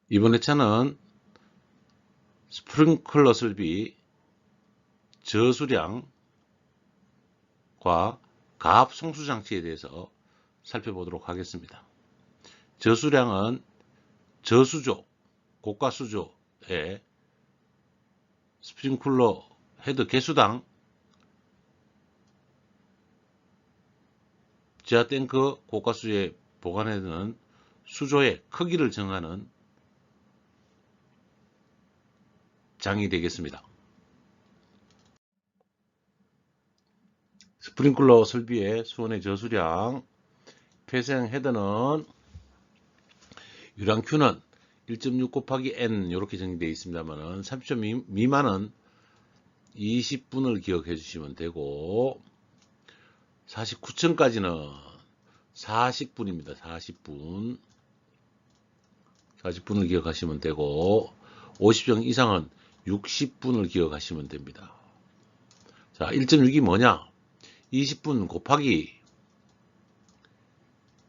이번 회차는 스프링클러 설비 저수량과 가압 송수 장치에 대해서 살펴보도록 하겠습니다. 저수량은 저수조, 고가 수조의 스프링클러 헤드 개수당 지하 탱크 고가수에 보관해두는 수조의 크기를 정하는 장이 되겠습니다. 스프링클러 설비의 수온의 저수량, 폐쇄형 헤드는 유량 Q는 1.6 곱하기 N 이렇게 정리되어 있습니다만 30초 미만은 20분을 기억해 주시면 되고 49층까지는 40분입니다. 40분을 기억하시면 되고 50층 이상은 60분을 기억하시면 됩니다. 자, 1.6이 뭐냐? 20분 곱하기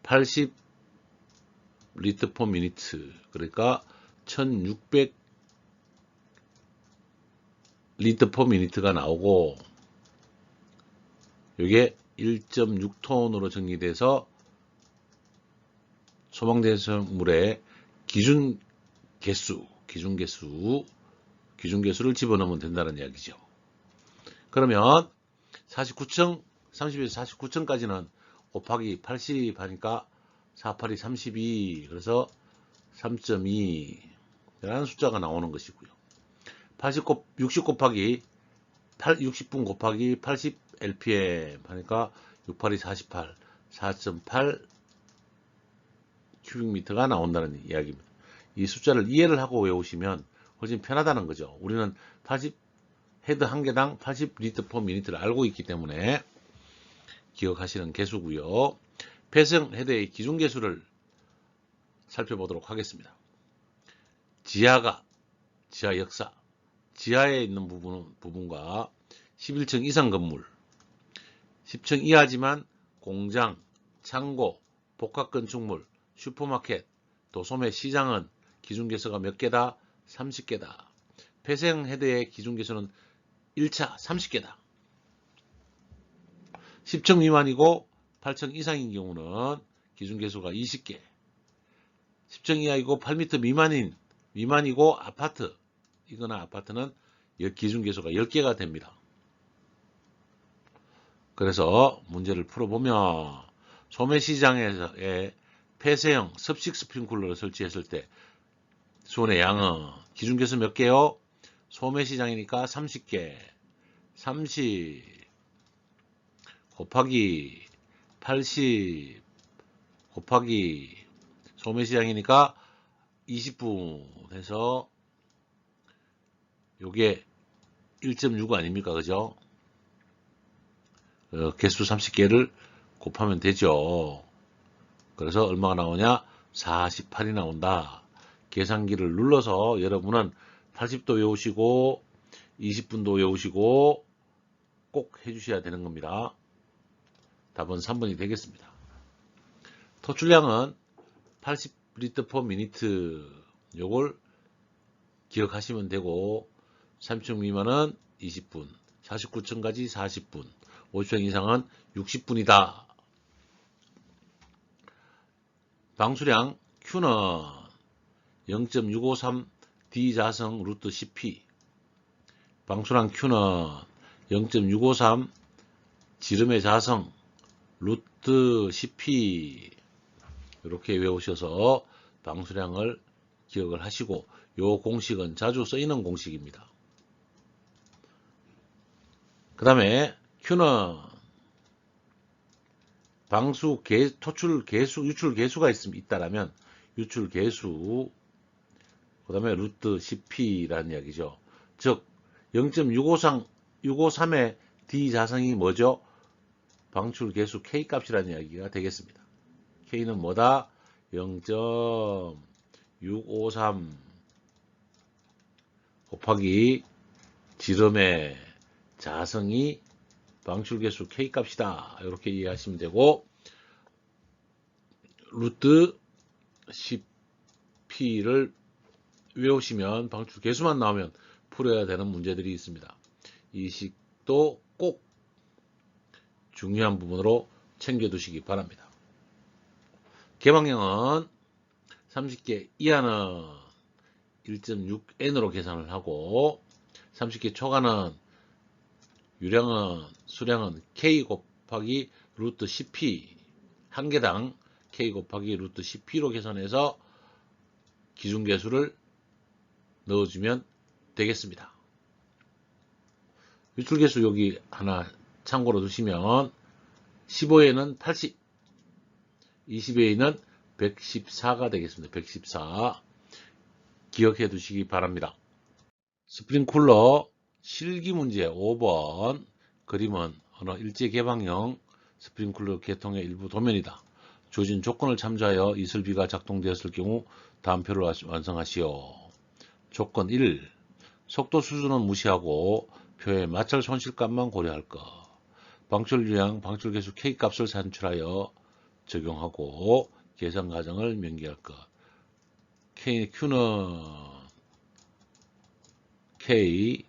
80 리터 퍼 미니트, 그러니까 1600 리터 퍼 미니트가 나오고, 이게 1.6톤으로 정리돼서 소방대성물의 기준 개수를 집어넣으면 된다는 이야기죠. 그러면 49층, 30에서 49층까지는 곱하기 80 하니까 48이 32, 그래서 3.2 라는 숫자가 나오는 것이고요. 60 곱하기 60분 곱하기 80 LPM 하니까 68이 48, 4.8 큐빅미터가 나온다는 이야기입니다. 이 숫자를 이해를 하고 외우시면 훨씬 편하다는 거죠. 우리는 80 헤드 한 개당 80 리터 퍼 미니트를 알고 있기 때문에 기억하시는 개수고요. 폐쇄형 헤드의 기준 개수를 살펴보도록 하겠습니다. 지하 역사, 지하에 있는 부분과 11층 이상 건물, 10층 이하지만 공장, 창고, 복합 건축물, 슈퍼마켓, 도소매 시장은 기준 개수가 몇 개다? 30개다. 폐쇄형 헤드의 기준 개수는 1차 30개다. 10층 미만이고 8층 이상인 경우는 기준 개수가 20개. 10층 이하이고 8m 미만이고 아파트는 기준 개수가 10개가 됩니다. 그래서 문제를 풀어보면 소매시장에 폐쇄형 습식 스프링클러를 설치했을 때 수온의 양은 기준 개수 몇 개요? 소매시장이니까 30개. 30 곱하기 80 곱하기 소매시장이니까 20분 해서 요게 1.6 아닙니까? 그죠? 개수 30개를 곱하면 되죠. 그래서 얼마가 나오냐? 48이 나온다. 계산기를 눌러서 여러분은 80도 외우시고 20분도 외우시고 꼭 해주셔야 되는 겁니다. 답은 3번이 되겠습니다. 토출량은 80 리터 퍼 미니트, 요걸 기억하시면 되고 30층 미만은 20분, 49층까지 40분, 50층 이상은 60분이다. 방수량 Q는 0.653 D자성 루트 CP. 방수량 Q는 0.653 지름의 자성 루트 CP. 이렇게 외우셔서 방수량을 기억을 하시고, 요 공식은 자주 쓰이는 공식입니다. 그 다음에 Q는 토출 개수, 유출 개수가 있다라면 유출 개수, 그 다음에 루트 CP라는 이야기죠. 즉 0.653의 D자성이 뭐죠? 방출 개수 K 값이라는 이야기가 되겠습니다. K는 뭐다? 0.653 곱하기 지름의 자성이 방출 개수 K 값이다. 이렇게 이해하시면 되고, 루트 CP를 외우시면 방출 개수만 나오면 풀어야 되는 문제들이 있습니다. 이 식도 꼭 중요한 부분으로 챙겨두시기 바랍니다. 개방형은 30개 이하는 1.6n으로 계산을 하고 30개 초과는 유량은 수량은 k 곱하기 루트 10p 한 개당 k 곱하기 루트 10p로 계산해서 기준계수를 넣어주면 되겠습니다. 유출계수 여기 하나 참고로 두시면 15에는 80, 20에는 114가 되겠습니다. 114 기억해 두시기 바랍니다. 스프링쿨러 실기 문제 5번 그림은 어느 일제개방형 스프링쿨러 계통의 일부 도면이다. 주어진 조건을 참조하여 이슬비가 작동되었을 경우 다음 표를 완성하시오. 조건 1. 속도 수준은 무시하고 표의 마찰 손실값만 고려할 것. 방출유량, 방출계수 K값을 산출하여 적용하고 계산 과정을 명기할 것. Q는 K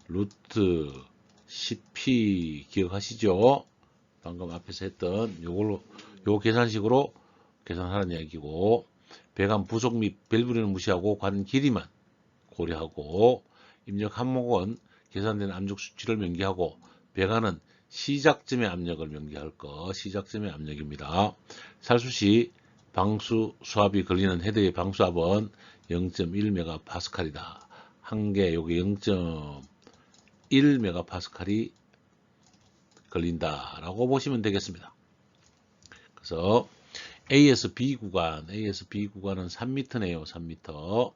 루트 10P 기억하시죠? 방금 앞에서 했던 요 계산식으로 계산하라는 얘기고, 배관 부속 및 밸브를 무시하고 관 길이만 고려하고, 입력 항목은 계산된 압력 수치를 명기하고, 배관은 시작점의 압력을 명기할 것. 시작점의 압력입니다. 살수시 방수 수압이 걸리는 헤드의 방수압은 0.1MPa이다. 한 개 요게 0.1MPa이 걸린다라고 보시면 되겠습니다. 그래서 ASB 구간은 3m네요. 3m.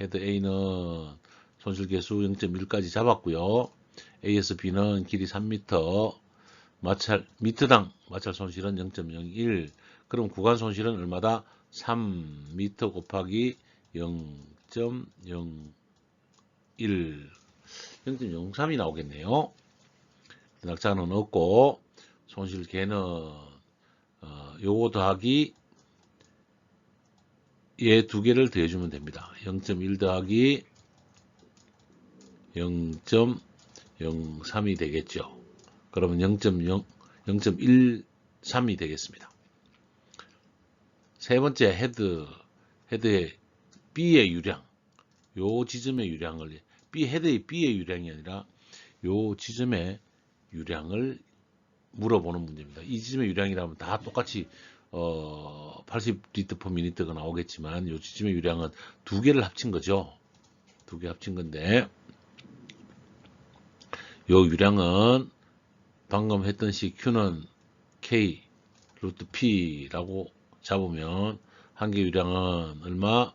헤드 A는 손실계수 0.1까지 잡았고요. ASB는 길이 3m, 미터당 마찰 손실은 0.01. 그럼 구간 손실은 얼마다? 3m 곱하기 0.01, 0.03이 나오겠네요. 낙자는 없고 손실계는 요거 더하기 얘 두 개를 더해주면 됩니다. 0.1 더하기 0.03이 되겠죠. 그러면 0.13이 되겠습니다. 세 번째 헤드의 B의 유량, 요 지점의 유량을 헤드의 B의 유량이 아니라 요 지점의 유량을 물어보는 문제입니다. 이 지점의 유량이라면 다 똑같이 80리터 per 미니트가 나오겠지만 요 지점의 유량은 두 개를 합친 거죠. 두 개 합친 건데 요 유량은 방금 했던 식 Q는 K 루트 P라고 잡으면 한 개 유량은 얼마?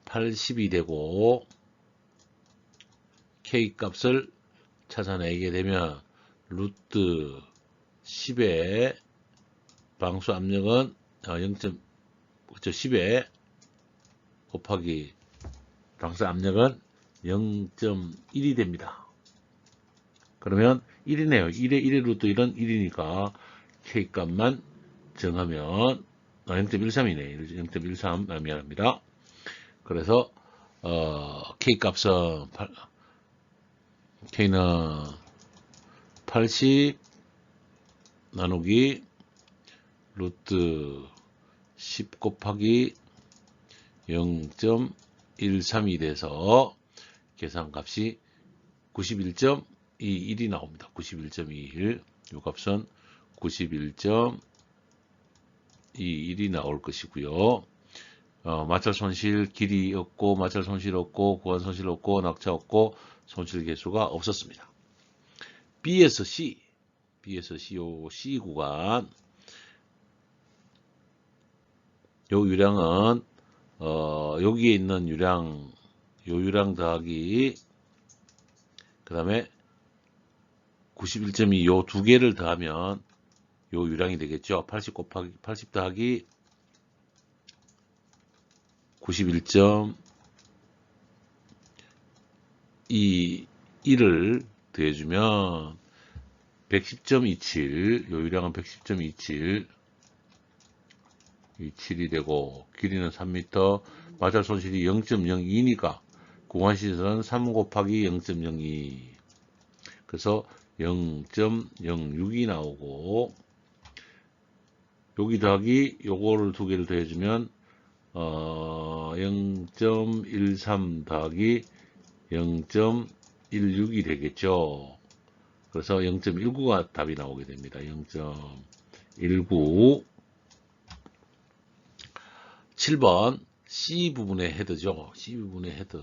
80이 되고 K 값을 찾아내게 되면 루트 10의 방수 압력은 10에 곱하기 방수 압력은 0.1이 됩니다. 그러면 1이네요. 1의 루트 1은 1이니까 K 값만 정하면 0.13이네. 0.13 미안합니다. 그래서 K 값은 K는 80 나누기 루트 10 곱하기 0.13이 돼서 계산값이 91.21이 나옵니다. 91.21. 이 값은 91.21이 나올 것이고요. 마찰 손실 길이 없고 마찰 손실 없고 구간 손실 없고 낙차 없고 손실 개수가 없었습니다. B에서 C 요 C 구간 요 유량은 여기에 있는 유량 요 유량 더하기 그 다음에 91.2 요 두 개를 더하면 요 유량이 되겠죠. 80 곱하기 80 더하기 91.21을 더해주면 110.27 요 유량은 110.27 27이 되고 길이는 3m, 마찰 손실이 0.02니까 구간시설은 3 곱하기 0.02 그래서 0.06이 나오고 여기 더하기 요거를 두 개를 더해주면 0.13 더하기 0.16이 되겠죠. 그래서 0.19가 답이 나오게 됩니다. 0.19 7번 C 부분의 헤드죠. C 부분의 헤드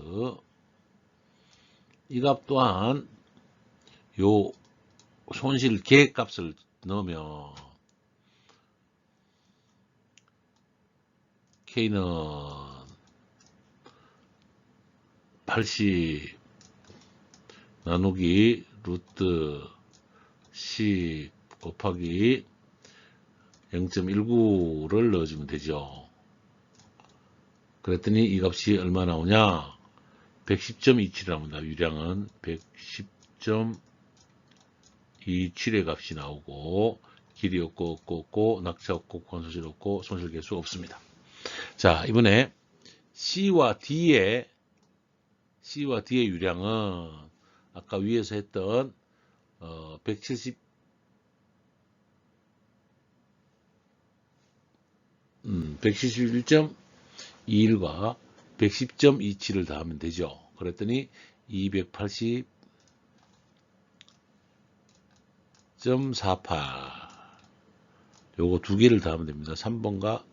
이 값 또한 요 손실 계획값을 넣으면 K는 80 나누기 루트 10 곱하기 0.19를 넣어주면 되죠. 그랬더니 이 값이 얼마 나오냐? 110.27 나옵니다. 유량은 110.27의 값이 나오고 길이 없고 낙차 없고 구간소실 없고 손실계수 없습니다. 자, 이번에 C와 D의 유량은 아까 위에서 했던 171.21과 110.27을 더하면 되죠. 그랬더니 280.48 요거 두 개를 더하면 됩니다. 3번과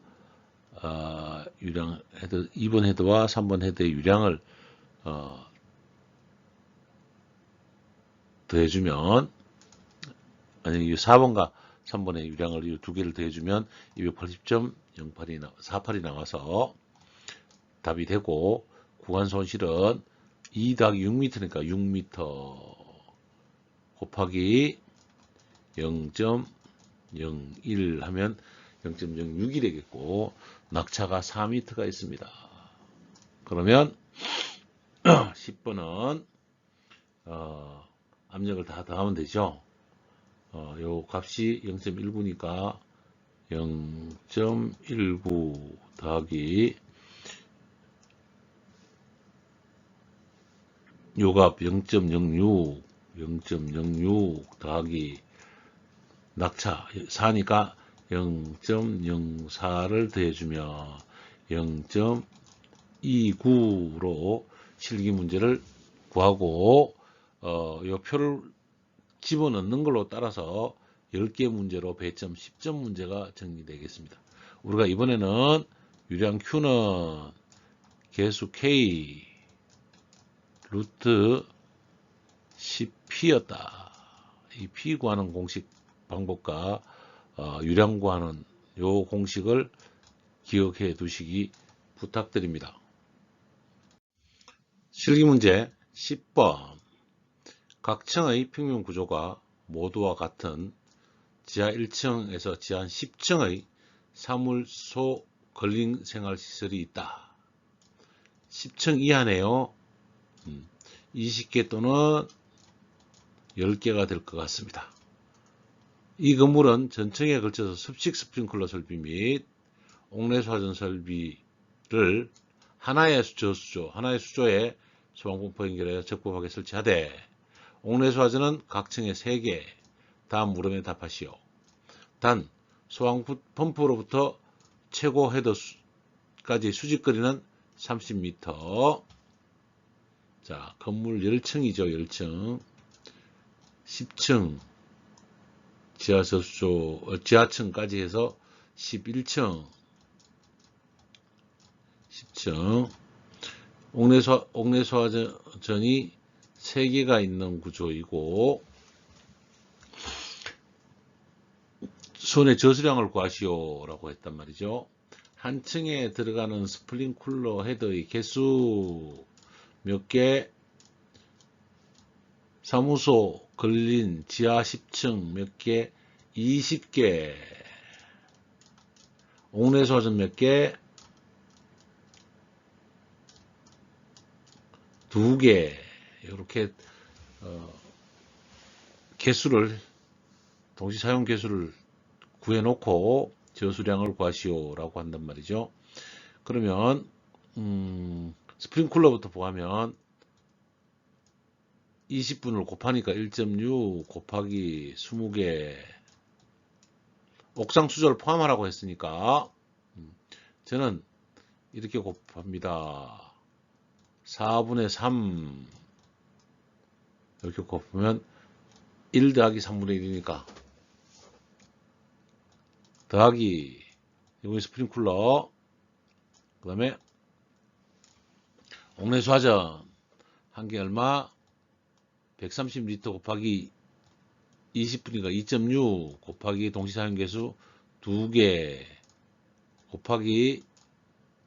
유량 헤드 2번 헤드와 3번 헤드의 유량을 더해주면 아니 4번과 3번의 유량을 이 두 개를 더해주면 280.48이 나와서 답이 되고 구간 손실은 2 더하기 6m니까 6m 곱하기 0.01 하면 0.06이 되겠고 낙차가 4m가 있습니다. 그러면 10번은 압력을 다 더하면 되죠. 요 값이 0.19니까 0.19 더하기 요 값 0.06 더하기 낙차 4니까 0.04를 더해주면 0.29로 실기 문제를 구하고 요 표를 집어넣는 걸로 따라서 10개 문제로 배점 10점 문제가 정리되겠습니다. 우리가 이번에는 유량 Q는 개수 K 루트 10P였다. 이 P 구하는 공식 방법과 유량 구하는 요 공식을 기억해 두시기 부탁드립니다. 실기문제 10번 각 층의 평면 구조가 모두와 같은 지하 1층에서 지하 10층의 사물소 근린 생활시설이 있다. 10층 이하네요. 20개 또는 10개가 될 것 같습니다. 이 건물은 전층에 걸쳐서 습식 스프링클러 설비 및 옥내수화전 설비를 하나의 수조에 소방펌프 연결해 적법하게 설치하되 옥내수화전은 각 층에 3개. 다음 물음에 답하시오. 단 소방펌프로부터 최고 헤더까지 수직거리는 30m. 자, 건물 10층이죠. 10층. 10층 지하층까지 해서 11층 10층 옥내수화전이 3개가 있는 구조이고 손의 저수량을 구하시오 라고 했단 말이죠. 한 층에 들어가는 스프링쿨러 헤더의 개수 몇 개, 사무소 근린 지하 10층 몇 개, 20개, 옥내수화전 몇 개, 2개, 이렇게 개수를 동시 사용 개수를 구해놓고 저수량을 구하시오라고 한단 말이죠. 그러면 스프링쿨러부터 구하면 20분을 곱하니까 1.6 곱하기 20개 옥상 수조를 포함하라고 했으니까 저는 이렇게 곱합니다. 4분의 3 이렇게 곱하면 1 더하기 3분의 1이니까 더하기 이거 스프링쿨러 그 다음에 옥내수화전 한 개 얼마 130리터 곱하기 20분이니까 2.6 곱하기 동시사용개수 2개 곱하기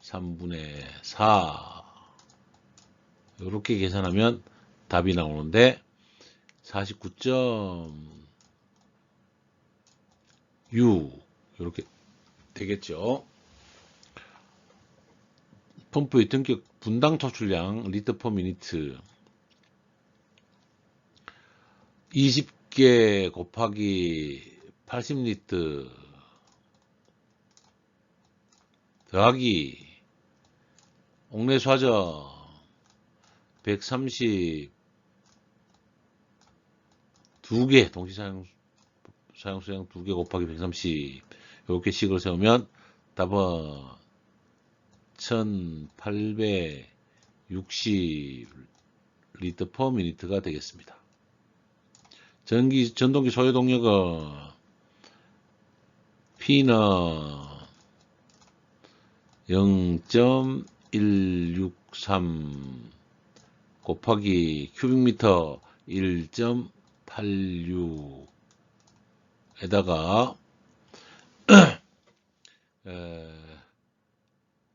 3분의 4 이렇게 계산하면 답이 나오는데 49.6 이렇게 되겠죠. 펌프의 등격 분당 토출량 리터 퍼 미니트 20개 곱하기 80리터 더하기 옥내수화전 130 2개 동시사용 수량 2개 곱하기 130 이렇게 식을 세우면 답은 1860리터 퍼 미니트가 되겠습니다. 전동기 소요 동력은 P는 0.163 곱하기 큐빅미터 1.86에다가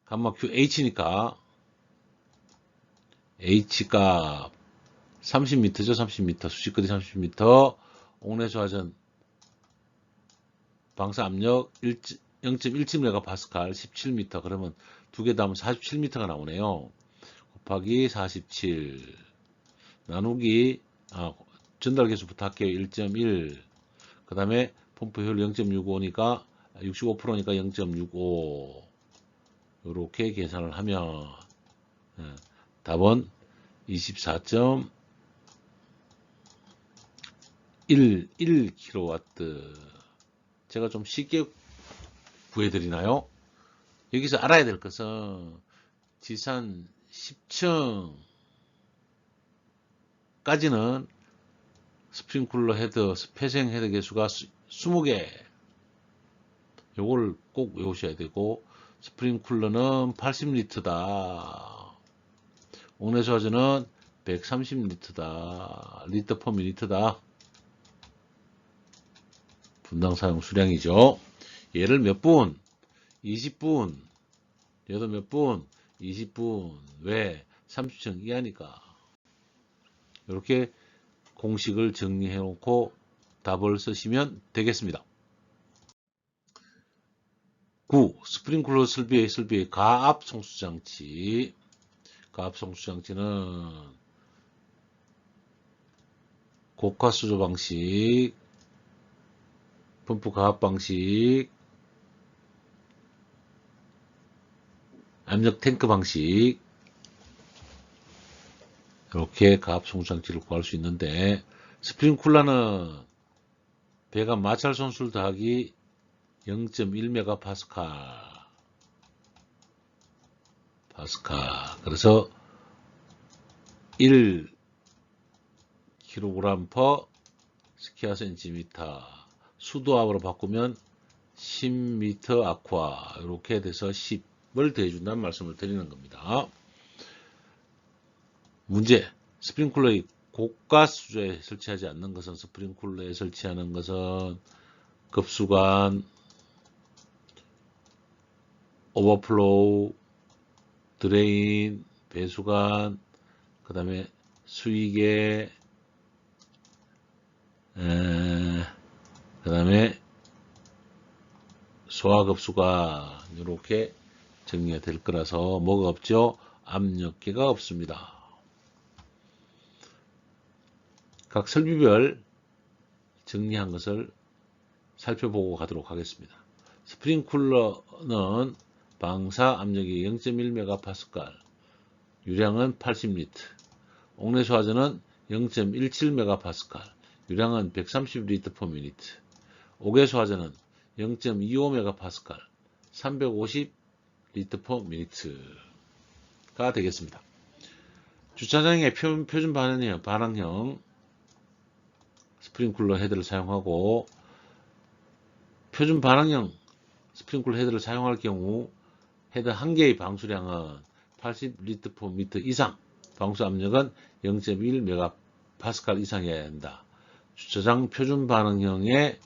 감마 Q H니까 H가 30m죠. 30m 수직거리 30m 옥내수화전 방사 압력 0.17MPa 17m 그러면 두 개 더하면 47m가 나오네요. 곱하기 47 나누기 전달 개수부터 할게요. 1.1 그 다음에 펌프 효율 0.65니까 65%니까 0.65 이렇게 계산을 하면 답은 24.11kW 제가 좀 쉽게 구해드리나요? 여기서 알아야 될 것은 지산 10층까지는 스프링쿨러 헤드, 폐쇄형 헤드 개수가 20개 요걸 꼭 외우셔야 되고 스프링쿨러는 80리터다. 옥내수화전은 130리터다. 리터 퍼 미니트다. 분당 사용 수량이죠. 얘를 몇 분? 20분. 얘도 몇 분? 20분. 왜? 30층 이하니까. 이렇게 공식을 정리해 놓고 답을 쓰시면 되겠습니다. 9. 스프링클러 설비의 가압 송수장치. 가압 송수장치는 고가 수조 방식, 펌프 가압 방식, 압력 탱크 방식 이렇게 가압 송수장치를 구할 수 있는데 스프링쿨러는 배관 마찰 손술 더하기 0.1MPa 그래서 1kg per 스퀘어 센티미터 수도압으로 바꾸면 10m 아쿠아 이렇게 돼서 10을 더해준다는 말씀을 드리는 겁니다. 문제 스프링쿨러의 고가 수조에 설치하지 않는 것은 스프링쿨러에 설치하는 것은 급수관, 오버플로우, 드레인, 배수관, 그 다음에 수위계, 그 다음에 소화급수관 이렇게 정리가 될 거라서 뭐가 없죠? 압력계가 없습니다. 각 설비별 정리한 것을 살펴보고 가도록 하겠습니다. 스프링쿨러는 방사 압력이 0.1MPa, 유량은 80리터. 옥내 소화전은 0.17MPa, 유량은 130L/min. 옥외 소화전은 0.25MPa, 350L/min가 되겠습니다. 주차장의 표준 반응형 스프링쿨러 헤드를 사용하고, 표준 반응형 스프링쿨러 헤드를 사용할 경우 헤드 한 개의 방수량은 80L/m 이상, 방수 압력은 0.1MPa 이상이어야 한다. 주차장 표준 반응형의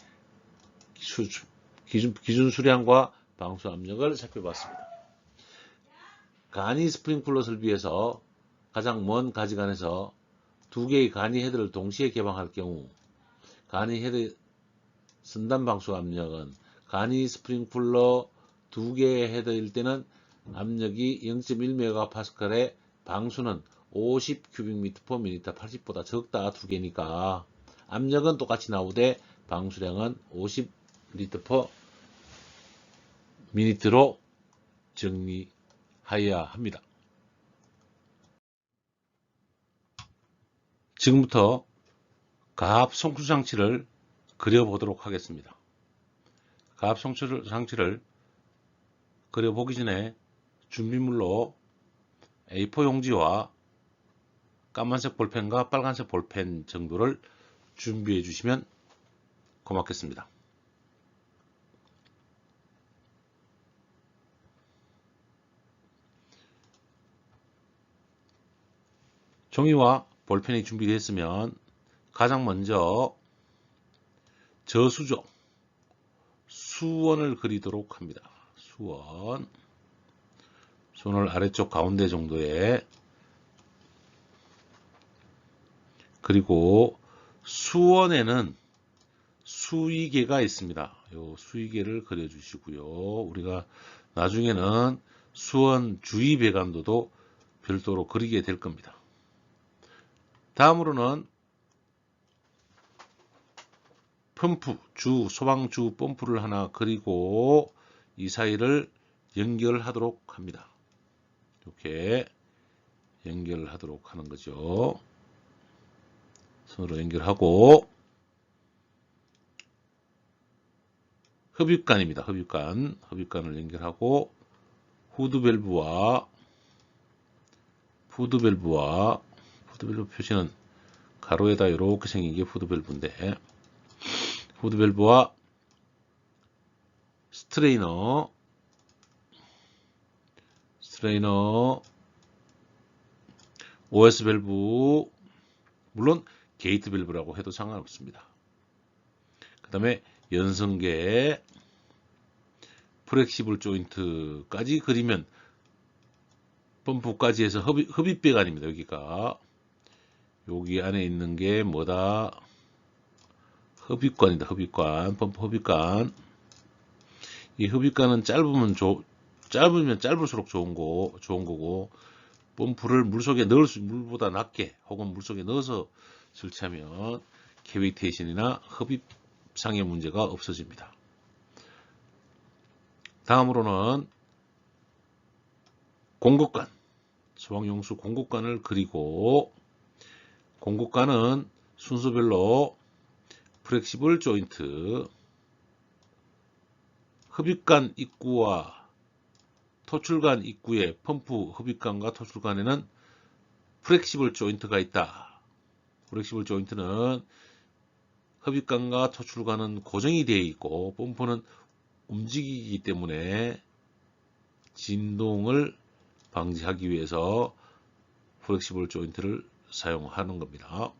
기준 수량과 방수 압력을 살펴봤습니다. 간이 스프링쿨러 설비에서 가장 먼 가지간에서 두 개의 간이 헤드를 동시에 개방할 경우 간이 헤드 선단 방수 압력은 간이 스프링쿨러 두 개의 헤드일 때는 압력이 0.1MPa의 방수는 50m³/min, 80보다 적다 두 개니까 압력은 똑같이 나오되 방수량은 50L/min로 정리하여야 합니다. 지금부터 가압 송출 장치를 그려보도록 하겠습니다. 가압 송출 장치를 그려보기 전에 준비물로 A4 용지와 까만색 볼펜과 빨간색 볼펜 정도를 준비해 주시면 고맙겠습니다. 종이와 볼펜이 준비되었으면 가장 먼저 저수조, 수원을 그리도록 합니다. 수원, 손을 아래쪽 가운데 정도에 그리고 수원에는 수위계가 있습니다. 요 수위계를 그려주시고요. 우리가 나중에는 수원 주위 배관도도 별도로 그리게 될 겁니다. 다음으로는 펌프, 소방주 펌프를 하나 그리고 이 사이를 연결하도록 합니다. 이렇게 연결하도록 하는 거죠. 손으로 연결하고, 흡입관입니다. 흡입관을 연결하고, 후드밸브 표시는 가로에다 이렇게 생긴 게 후드밸브인데, 후드밸브와 스트레이너, OS 밸브, 물론 게이트 밸브라고 해도 상관없습니다. 그 다음에 연성계, 플렉시블 조인트까지 그리면 펌프까지 해서 흡입배관입니다. 여기 안에 있는 게 뭐다? 흡입관이다. 펌프 흡입관. 이 흡입관은 짧으면 짧을수록 좋은 거고, 펌프를 물보다 낮게 혹은 물속에 넣어서 설치하면 캐비테이션이나 흡입상의 문제가 없어집니다. 다음으로는 공급관, 소방용수 공급관을 그리고, 공급관은 순서별로 플렉시블 조인트, 흡입관 입구와 토출관 입구에 펌프 흡입관과 토출관에는 플렉시블 조인트가 있다. 플렉시블 조인트는 흡입관과 토출관은 고정이 되어 있고 펌프는 움직이기 때문에 진동을 방지하기 위해서 플렉시블 조인트를 사용하는 겁니다.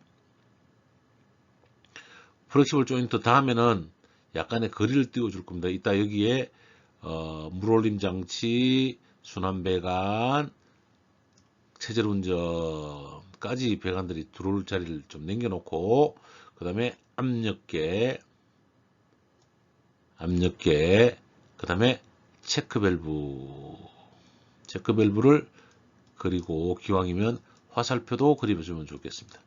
플렉시블 조인트 다음에는 약간의 거리를 띄워줄 겁니다. 이따 여기에 물올림 장치, 순환배관, 체절운전까지 배관들이 들어올 자리를 좀 남겨놓고, 그 다음에 압력계, 그 다음에 체크밸브를 그리고 기왕이면 화살표도 그려주면 좋겠습니다.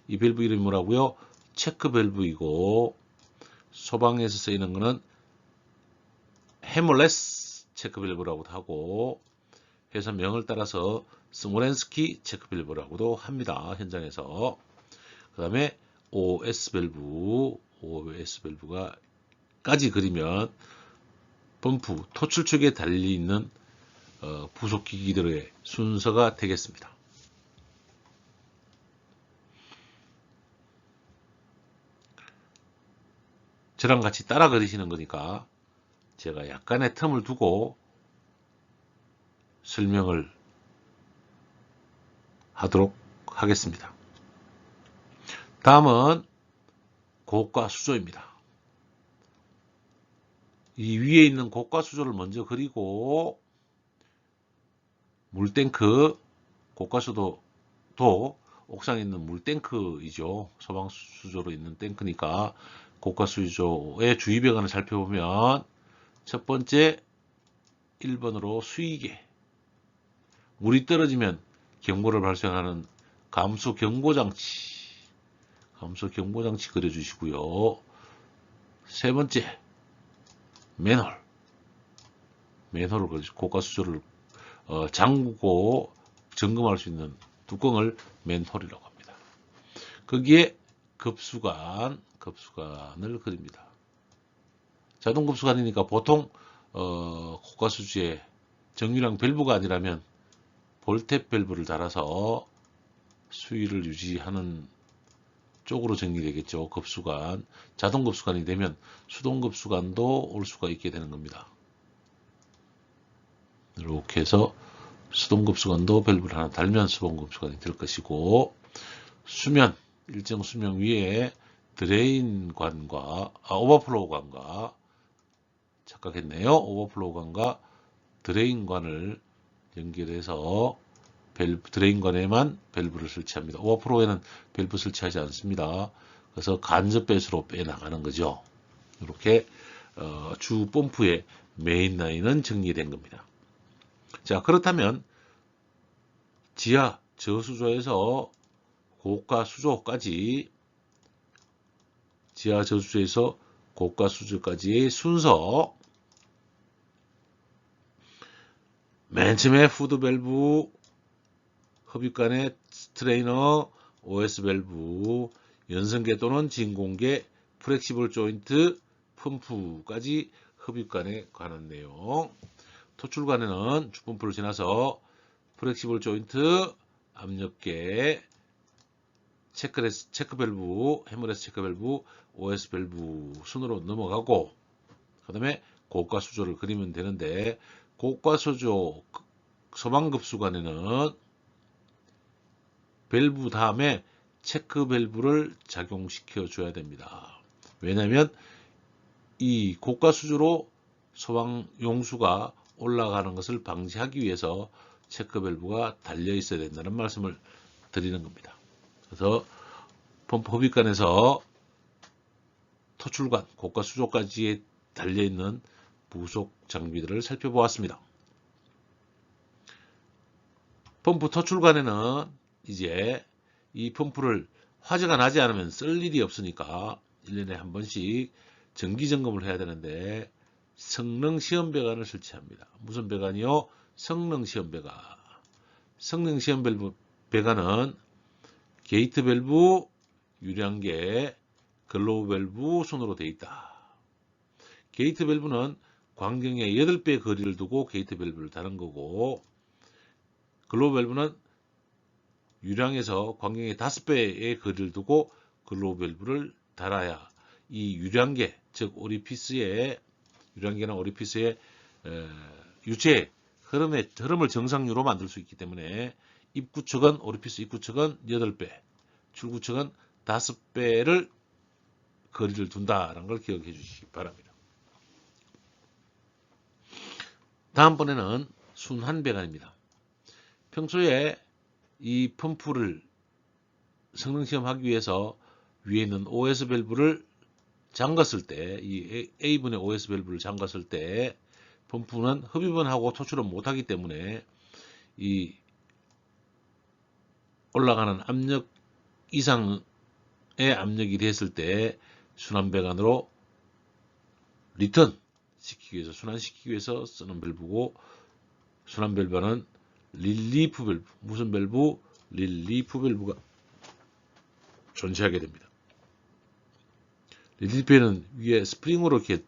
이 밸브 이름이 뭐라고요? 체크밸브이고, 소방에서 쓰이는 거는 헤몰레스 체크 밸브라고도 하고 회사명을 따라서 스모렌스키 체크 밸브라고도 합니다. 현장에서. 그 다음에 OS 밸브가 까지 그리면 펌프 토출축에 달려있는 부속기기들의 순서가 되겠습니다. 저랑 같이 따라 그리시는 거니까 제가 약간의 틈을 두고 설명을 하도록 하겠습니다. 다음은 고가 수조입니다. 이 위에 있는 고가 수조를 먼저 그리고 물탱크, 고가 수조도 옥상에 있는 물탱크이죠. 소방 수조로 있는 탱크니까 고가 수조의 주의 배관을 살펴보면 첫 번째 1번으로 수위계, 물이 떨어지면 경보를 발생하는 감수 경보장치 그려주시고요. 세 번째 맨홀을 그려주시고 고가 수조를 잠그고 점검할 수 있는 뚜껑을 맨홀이라고 합니다. 거기에 급수관을 그립니다. 자동 급수관이니까 보통 고가 수조에 정유량 밸브가 아니라면 볼탭 밸브를 달아서 수위를 유지하는 쪽으로 정리되겠죠. 급수관. 자동 급수관이 되면 수동 급수관도 올 수가 있게 되는 겁니다. 이렇게 해서 수동 급수관도 밸브를 하나 달면 수동 급수관이 될 것이고, 수면, 일정 수명 위에 드레인관과 오버플로우관과 착각했네요. 오버플로우관과 드레인관을 연결해서 드레인관에만 밸브를 설치합니다. 오버플로우에는 밸브 설치하지 않습니다. 그래서 간접 배수로 빼나가는 거죠. 이렇게 주 펌프의 메인 라인은 정리된 겁니다. 자, 그렇다면 지하 저수조에서 고가 수조까지, 지하 저수조에서 고가 수조까지의 순서, 맨 처음에 후드 밸브, 흡입관의 스트레이너, OS 밸브, 연성계 또는 진공계, 플렉시블 조인트, 펌프까지 흡입관에 관한 내용. 토출관에는 주펌프를 지나서 플렉시블 조인트, 압력계, 체크 밸브, 헤머레스 체크 밸브, OS 밸브 순으로 넘어가고, 그 다음에 고가 수조를 그리면 되는데, 고가 수조 소방급수관에는 밸브 다음에 체크 밸브를 작용시켜 줘야 됩니다. 왜냐하면 이 고가 수조로 소방 용수가 올라가는 것을 방지하기 위해서 체크 밸브가 달려 있어야 된다는 말씀을 드리는 겁니다. 그래서 펌프 흡입관에서 토출관, 고가 수조까지에 달려 있는 부속 장비들을 살펴보았습니다. 펌프 토출관에는 이제 이 펌프를 화재가 나지 않으면 쓸 일이 없으니까 1년에 한 번씩 정기 점검을 해야 되는데 성능 시험 배관을 설치합니다. 무슨 배관이요? 성능 시험 배관. 성능 시험 배관은 게이트 밸브, 유량계, 글로우 밸브 순으로 되어 있다. 게이트 밸브는 광경의 8배 거리를 두고 게이트 밸브를 다는 거고, 글로우 밸브는 유량에서 광경의 5배의 거리를 두고 글로우 밸브를 달아야 이 유량계, 즉 오리피스의 유량계나 오리피스의 유체 흐름을 정상유로 만들 수 있기 때문에 입구 측은 오리피스 입구 측은 8배, 출구 측은 5배를 거리를 둔다라는 걸 기억해 주시기 바랍니다. 다음번에는 순환 배관입니다. 평소에 이 펌프를 성능 시험하기 위해서 위에 있는 OS 밸브를 잠갔을 때, 이 A분의 OS 밸브를 잠갔을 때 펌프는 흡입은 하고 토출은 못하기 때문에 이 올라가는 압력 이상의 압력이 됐을 때 순환배관으로 리턴 시키기 위해서, 순환시키기 위해서 쓰는 밸브고, 순환 밸브는 릴리프 밸브, 무슨 밸브? 릴리프 밸브가 존재하게 됩니다. 릴리프에는 위에 스프링으로 이렇게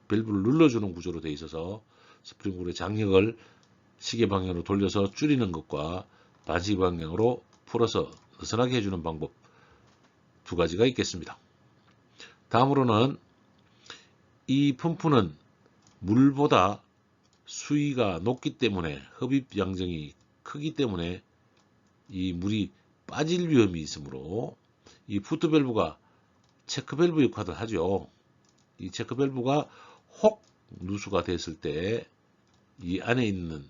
밸브를 눌러주는 구조로 되어 있어서 스프링으로의 장력을 시계 방향으로 돌려서 줄이는 것과 반시계 방향으로 풀어서 느슨하게 해주는 방법 두 가지가 있겠습니다. 다음으로는 이 펌프는 물보다 수위가 높기 때문에 흡입 양정이 크기 때문에 이 물이 빠질 위험이 있으므로 이 푸트 밸브가 체크 밸브 역할을 하죠. 이 체크 밸브가 혹 누수가 됐을 때 이 안에 있는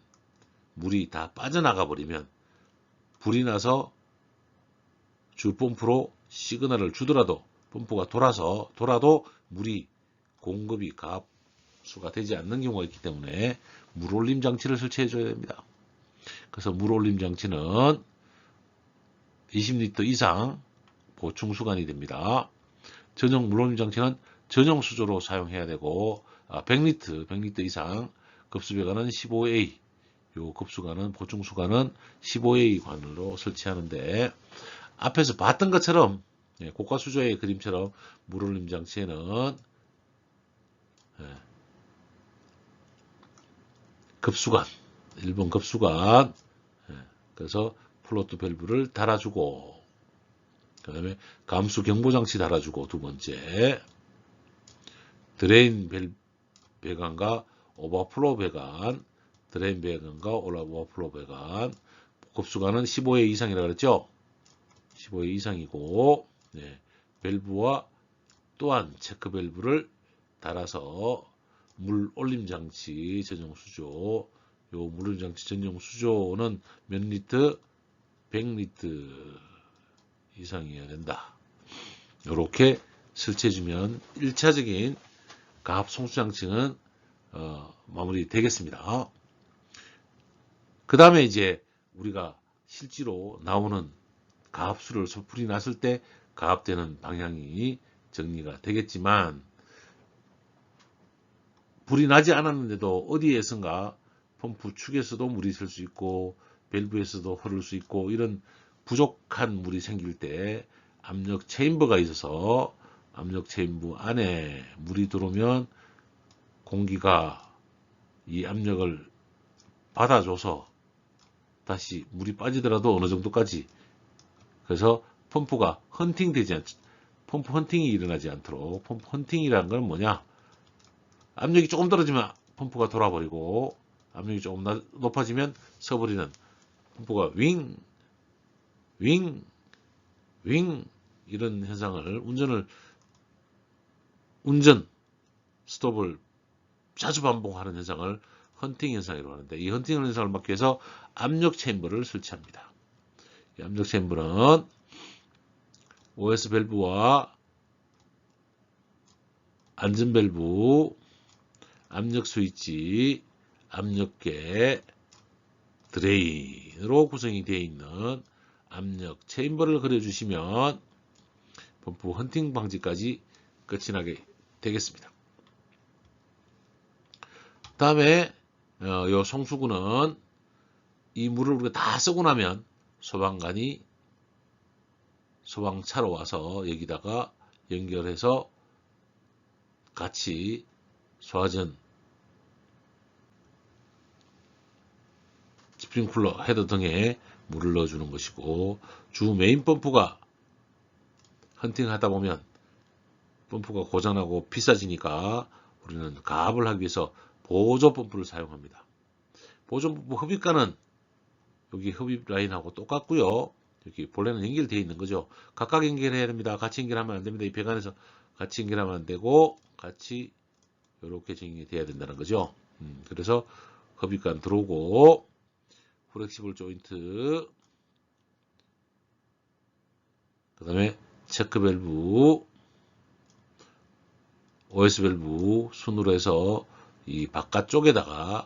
물이 다 빠져나가 버리면 불이 나서 주 펌프로 시그널을 주더라도 펌프가 돌아도 물이 공급이 가압수가 되지 않는 경우가 있기 때문에 물올림 장치를 설치해 줘야 됩니다. 그래서 물올림 장치는 20리터 이상 보충 수간이 됩니다. 전용 물올림 장치는 전용 수조로 사용해야 되고 100리터 이상 급수배관은 15A, 요 급수관은 보충 수관은 15A 관으로 설치하는데 앞에서 봤던 것처럼 고가 수조의 그림처럼 물올림 장치에는 급수관, 1번 급수관, 그래서 플로트 밸브를 달아주고, 그 다음에 감수 경보장치 달아주고, 두 번째 드레인 배관과 오버플로 배관, 드레인 배관과 오버플로 배관, 급수관은 15회 이상이라고 그랬죠? 15회 이상이고, 밸브와 또한 체크 밸브를 달아서 물 올림 장치 전용 수조, 요 물 올림 장치 전용 수조는 몇 리터? 100리터 이상이어야 된다. 이렇게 설치해주면 1차적인 가압 송수 장치는 마무리 되겠습니다. 그 다음에 이제 우리가 실제로 나오는 가압수를 불이 났을 때 가압되는 방향이 정리가 되겠지만 불이 나지 않았는데도 어디에선가 펌프 축에서도 물이 셀 수 있고 밸브에서도 흐를 수 있고 이런 부족한 물이 생길 때 압력 체인버가 있어서 압력 체인버 안에 물이 들어오면 공기가 이 압력을 받아줘서 다시 물이 빠지더라도 어느 정도까지, 그래서 펌프가 펌프 헌팅이 일어나지 않도록. 펌프 헌팅이라는 건 뭐냐? 압력이 조금 떨어지면 펌프가 돌아버리고 압력이 조금 높아지면 서버리는 펌프가 윙 이런 현상을 운전 스톱을 자주 반복하는 현상을 헌팅 현상이라고 하는데, 이 헌팅 현상을 막기 위해서 압력 체인버를 설치합니다. 이 압력 체인버는 OS 밸브와 안전 밸브, 압력 스위치, 압력계, 드레인으로 구성이 되어 있는 압력 체인버를 그려주시면 펌프 헌팅 방지까지 끝이 나게 되겠습니다. 다음에 요 송수구는 이 물을 우리가 다 쓰고 나면 소방관이 소방차로 와서 여기다가 연결해서 같이 소화전 스프링쿨러 헤더 등에 물을 넣어주는 것이고, 주 메인 펌프가 헌팅하다 보면 펌프가 고장나고 비싸지니까 우리는 가압을 하기 위해서 보조 펌프를 사용합니다. 보조 펌프 흡입관은 여기 흡입 라인하고 똑같고요. 여기 본래는 연결되어 있는 거죠. 각각 연결해야 됩니다. 같이 연결하면 안 됩니다. 이 배관에서 같이 연결하면 안 되고 같이 이렇게 연결돼야 된다는 거죠. 그래서 흡입관 들어오고 플렉시블 조인트, 그 다음에 체크 밸브, OS 밸브 순으로 해서 이 바깥쪽에다가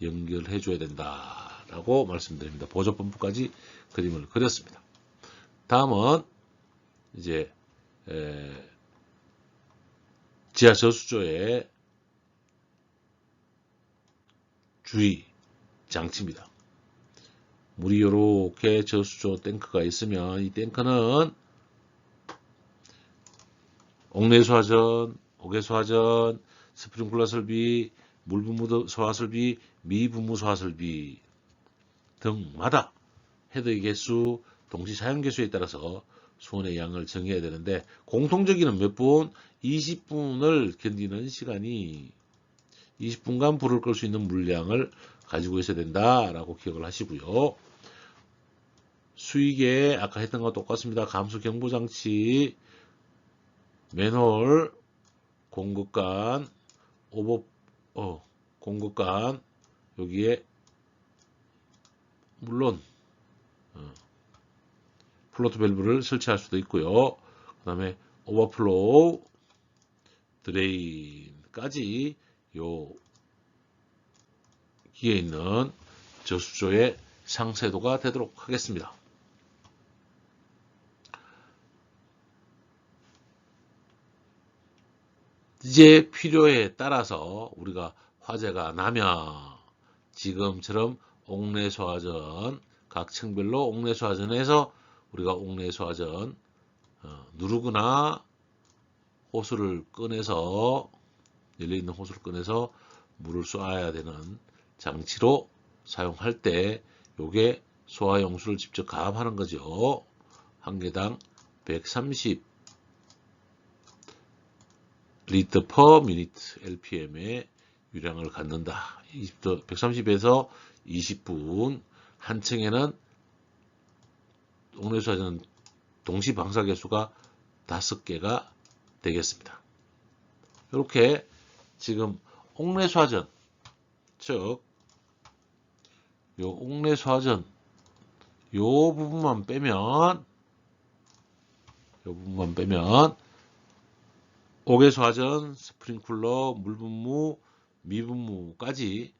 연결해 줘야 된다라고 말씀드립니다. 보조 펌프까지 그림을 그렸습니다. 다음은 이제 지하 저수조의 주의 장치입니다. 물이 요렇게 저수조 탱크가 있으면 이 탱크는 옥내소화전, 옥외소화전, 스프링클러 설비, 물분무 소화설비, 미분무 소화설비 등마다 헤드의 개수, 동시 사용 개수에 따라서 수온의 양을 정해야 되는데 공통적인 몇 분? 20분을 견디는 시간이 20분간 불을 끌 수 있는 물량을 가지고 있어야 된다라고 기억을 하시고요. 수위계 아까 했던 것과 똑같습니다. 감수 경보장치, 맨홀, 공급관, 공급관 여기에 물론 플로트 밸브를 설치할 수도 있고요. 그 다음에 오버플로우, 드레인까지 요 기에 있는 저수조의 상세도가 되도록 하겠습니다. 이제 필요에 따라서 우리가 화재가 나면 지금처럼 옥내소화전 각 층별로 옥내소화전에서 우리가 옥내소화전 누르거나 호스를 꺼내서 열려있는 호스를 꺼내서 물을 쏘아야 되는 장치로 사용할 때 요게 소화용수를 직접 가압하는 거죠. 한 개당 130 리터 per minute LPM의 유량을 갖는다. 130에서 20분 한 층에는 옥내소화전 동시 방사 개수가 5개가 되겠습니다. 이렇게 지금 옥내소화전 즉 요 옥내소화전 요 부분만 빼면 옥외소화전, 스프링클러, 물분무, 미분무까지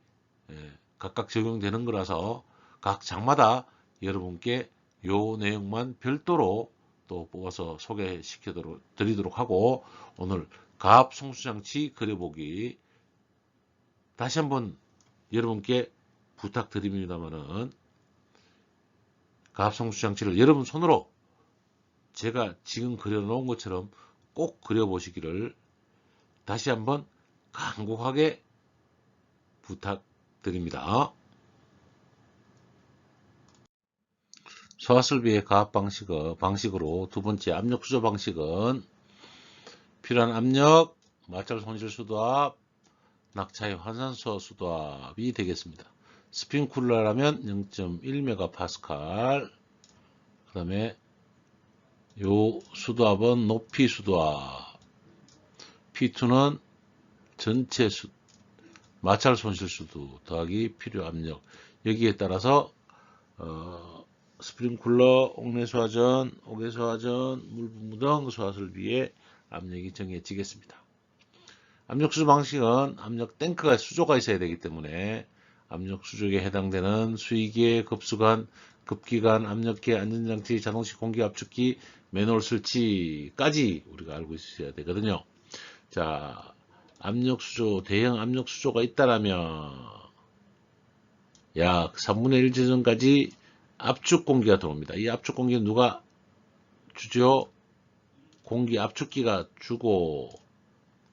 각각 적용되는 거라서 각 장마다 여러분께 요 내용만 별도로 또 뽑아서 소개시켜 드리도록 하고 오늘 가압 송수장치 그려보기 다시 한번 여러분께 부탁드립니다만은 가압 송수장치를 여러분 손으로 제가 지금 그려놓은 것처럼 꼭 그려보시기를 다시 한번 간곡하게 부탁드립니다. 소화설비의 가압 방식으로 두 번째 압력 수조 방식은 필요한 압력, 마찰 손실 수도압, 낙차의 환산소 수도압이 되겠습니다. 스프링쿨러라면 0.1MPa, 그 다음에 요 수도압은 높이 수도압, P2는 전체 마찰 손실 수도 더하기 필요 압력. 여기에 따라서 스프링쿨러, 옥내소화전, 옥외소화전, 물분무 등 소화설비의 압력이 정해지겠습니다. 압력 수조 방식은 압력 탱크가 수조가 있어야 되기 때문에 압력 수조에 해당되는 수위계, 급수관, 급기관, 압력계, 안전장치, 자동식 공기 압축기, 맨홀 설치까지 우리가 알고 있어야 되거든요. 자, 압력 수조, 대형 압력 수조가 있다라면 약 3분의 1 지점까지 압축 공기가 들어옵니다. 이 압축 공기는 누가 주죠? 공기 압축기가 주고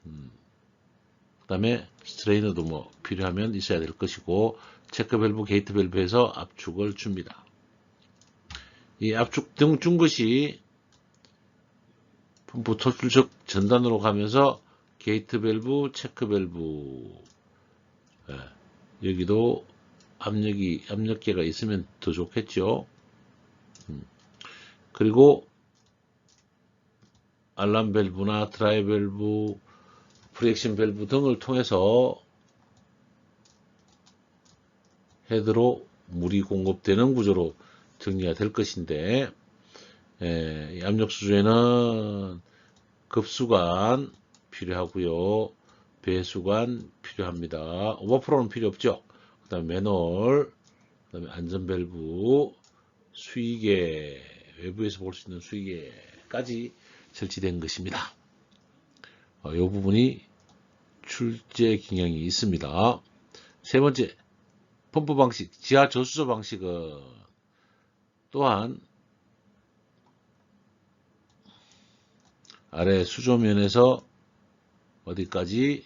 그 다음에 스트레이너도 뭐 필요하면 있어야 될 것이고 체크 밸브, 게이트 밸브에서 압축을 줍니다. 이 압축 등 준 것이 펌프 토출적 전단으로 가면서 게이트 밸브, 체크 밸브 여기도 압력계가 있으면 더 좋겠죠. 그리고 알람 밸브나 드라이 밸브, 프리액션 밸브 등을 통해서 헤드로 물이 공급되는 구조로 정리가 될 것인데 이 압력 수조에는 급수관 필요하고요. 배수관 필요합니다. 오버프로는 필요 없죠. 그 다음에 맨홀, 그 다음에 안전 밸브, 수위계, 외부에서 볼 수 있는 수위계까지 설치된 것입니다. 이 부분이 출제 경향이 있습니다. 세 번째, 펌프 방식, 지하 저수조 방식은 또한 아래 수조면에서 어디까지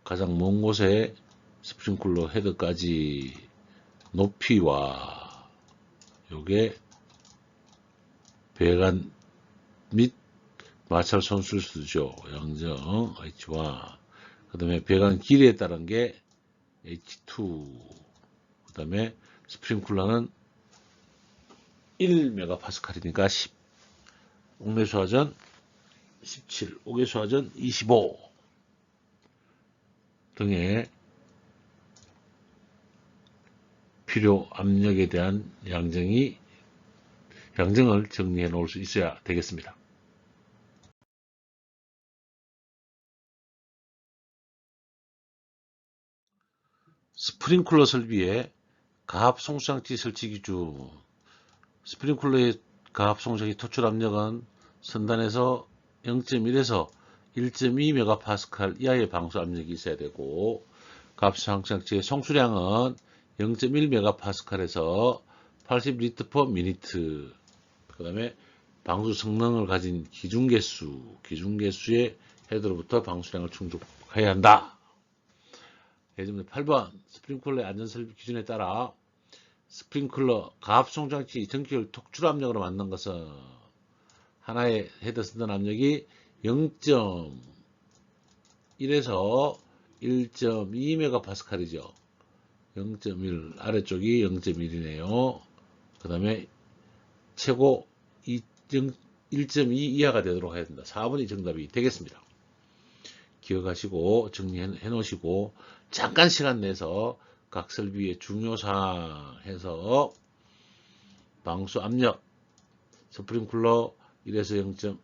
가장 먼 곳에 스프링클러 헤드까지 높이와 요게 배관 및 마찰 손실 수죠. 양정 H와 그 다음에 배관 길이에 따른 게 H2 그 다음에 스프링클러는 1메가파스칼이니까 10 옥내수화전 17 옥외수화전 25 등의 필요 압력에 대한 양정을 정리해 놓을 수 있어야 되겠습니다. 스프링클러 설비의 가압 송수장치 설치 기준. 스프링클러의 가압 송수장치 토출 압력은 선단에서 0.1에서 1.2메가파스칼 이하의 방수 압력이 있어야 되고, 가압 송수장치의 송수량은 0.1메가파스칼에서 80리터 미니트. 그 다음에 방수 성능을 가진 기준개수의 헤드로부터 방수량을 충족해야 한다. 예를 들면 8번 스프링클러의 안전설비 기준에 따라 스프링클러 가압 송장치 전기율 톡출 압력으로 만든 것은 하나의 헤드 선단 압력이 0.1에서 1.2메가파스칼이죠. 0.1 아래쪽이 0.1이네요. 그 다음에 최고 1.2 이하가 되도록 해야 된다. 4번이 정답이 되겠습니다. 기억하시고 정리해 놓으시고 잠깐 시간 내서 각 설비의 중요사항 해서 방수 압력 스프링클러 1에서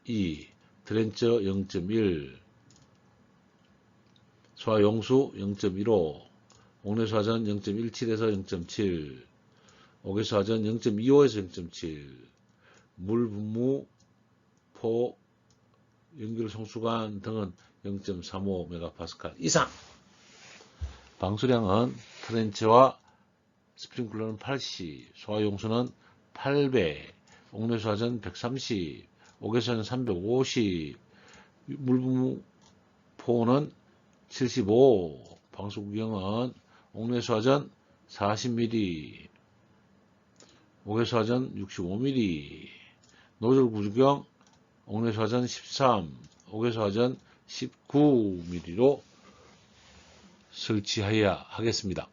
0.2 트렌처 0.1 소화용수 0.15 옥내수화전 0.17에서 0.7 옥외수화전 0.25에서 0.7 물분무 포 연결 송수관 등은 0.35메가파스칼 이상. 방수량은 트렌치와 스프링클러는 80, 소화용수는 800, 옥내수화전 130, 옥외수화전 350, 물분무포는 75, 방수구경은 옥내수화전 40mm, 옥외수화전 65mm, 노즐구경 옥내수화전 13, 옥외수화전 19mm로 설치해야 하겠습니다.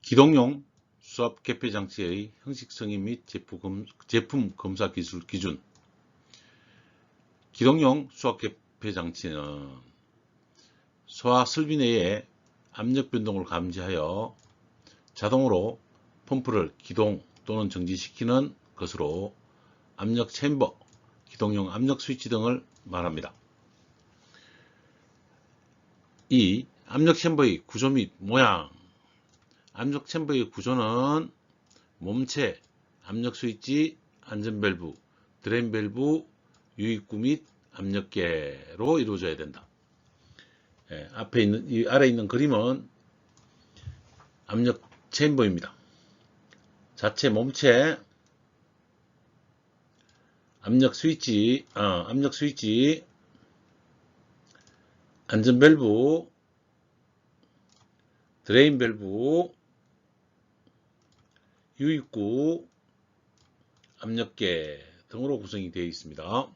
기동용 수압 개폐 장치의 형식 승인 및 제품 검사 기술 기준. 기동용 수압 개폐 장치는 소화 설비 내의 압력 변동을 감지하여 자동으로 펌프를 기동 또는 정지시키는 것으로 압력 챔버, 기동용 압력 스위치 등을 말합니다. 이 압력 챔버의 구조 및 모양. 압력 챔버의 구조는 몸체, 압력 스위치, 안전밸브, 드레인 밸브, 유입구 및 압력계로 이루어져야 된다. 앞에 있는 이 아래 있는 그림은 압력 챔버입니다. 자체 몸체, 압력 스위치, 안전 밸브, 드레인 밸브, 유입구, 압력계 등으로 구성이 되어 있습니다.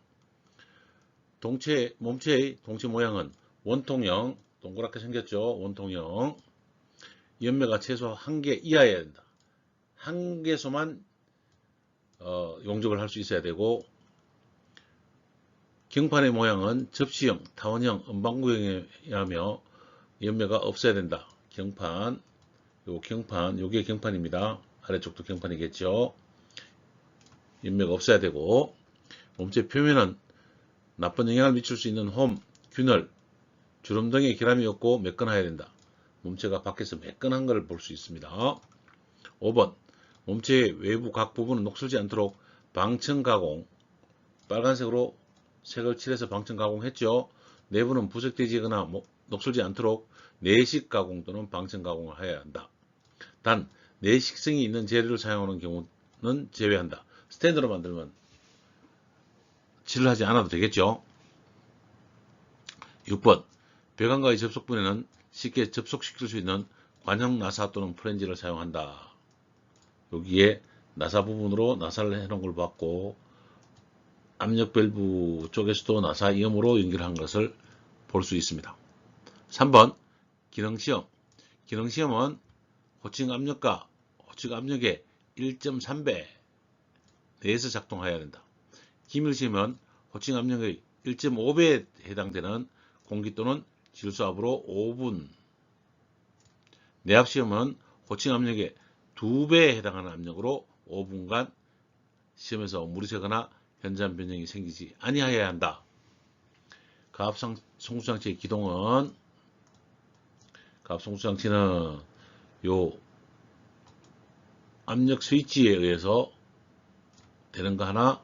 몸체의 동체 모양은 원통형, 동그랗게 생겼죠. 원통형. 연매가 최소 1개 이하여야 된다. 1개소만 용접을 할 수 있어야 되고, 경판의 모양은 접시형, 타원형, 은방구형이라며 연매가 없어야 된다. 경판, 요게 경판입니다. 아래쪽도 경판이겠죠. 연매가 없어야 되고, 몸체 표면은 나쁜 영향을 미칠 수 있는 홈, 균열, 주름 등의 결함이 없고 매끈해야 된다. 몸체가 밖에서 매끈한 것을 볼 수 있습니다. 5번, 몸체의 외부 각 부분은 녹슬지 않도록 방청 가공, 빨간색으로 색을 칠해서 방청 가공했죠. 내부는 부색되거나 녹슬지 않도록 내식 가공 또는 방청 가공을 해야 한다. 단 내식성이 있는 재료를 사용하는 경우는 제외한다. 스탠드로 만들면 칠을 하지 않아도 되겠죠. 6번 배관과의 접속부에는 쉽게 접속시킬 수 있는 관형 나사 또는 프렌지를 사용한다. 여기에 나사 부분으로 나사를 해놓은 걸 봤고 압력 밸브 쪽에서도 나사 이음으로 연결한 것을 볼 수 있습니다. 3번 기능시험. 기능시험은 호칭 압력과 호칭 압력의 1.3배 내에서 작동해야 된다. 기밀시험은 호칭 압력의 1.5배에 해당되는 공기 또는 질소압으로 5분. 내압시험은 호칭 압력의 2배에 해당하는 압력으로 5분간 시험에서 물이 새거나 현저한 변형이 생기지 아니하여야 한다. 가압 송수장치의 기동은 가압 송수장치는 요 압력 스위치에 의해서 되는 거 하나,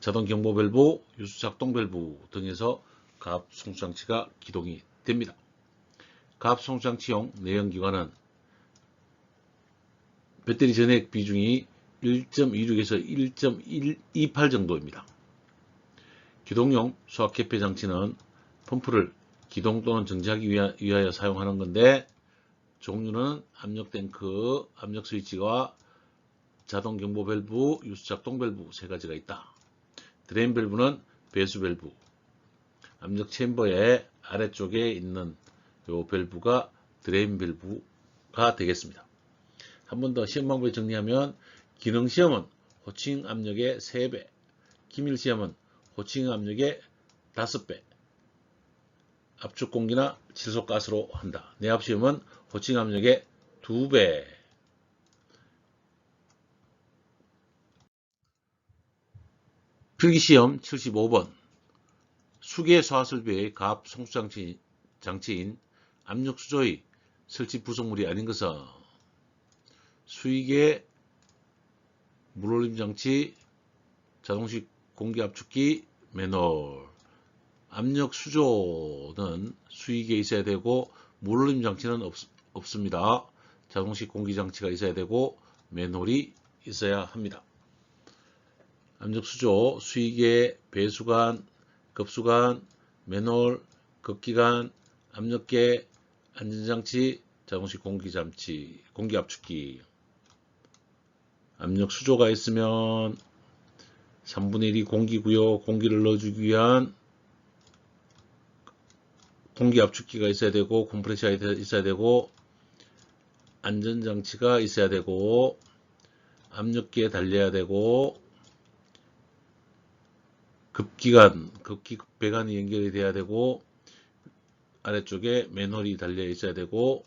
자동 경보 밸브, 유수 작동 밸브 등에서 가압 송수장치가 기동이 됩니다. 가압 송수장치용 내연기관은 배터리 전액 비중이 1.26에서 1.128 정도입니다. 기동용 수압 개폐 장치는 펌프를 기동 또는 정지하기 위하여 사용하는 건데 종류는 압력 탱크, 압력 스위치와 자동 경보 밸브, 유수 작동 밸브 세 가지가 있다. 드레인 밸브는 배수 밸브, 압력 챔버의 아래쪽에 있는 요 밸브가 드레인 밸브가 되겠습니다. 한 번 더 시험 방법을 정리하면 기능 시험은 호칭 압력의 3배, 기밀 시험은 호칭 압력의 5배, 압축 공기나 질소가스로 한다. 내압 시험은 호칭 압력의 2배. 필기시험 75번 수계 소화설비의 가압 송수장치인 압력수조의 설치 부속물이 아닌 것은 수위계, 물올림 장치, 자동식 공기압축기, 매놀. 압력 수조는 수위계에 있어야 되고 물올림 장치는 없습니다. 자동식 공기 장치가 있어야 되고 매놀이 있어야 합니다. 압력 수조, 수위계, 배수관, 급수관, 매놀, 급기관, 압력계, 안전장치, 자동식 공기장치, 공기압축기. 압력 수조가 있으면 3분의 1이 공기고요. 공기를 넣어주기 위한 공기압축기가 있어야 되고 컴프레셔가 있어야 되고 안전장치가 있어야 되고 압력계에 달려야 되고 급배관이 연결이 돼야 되고 아래쪽에 맨홀이 달려 있어야 되고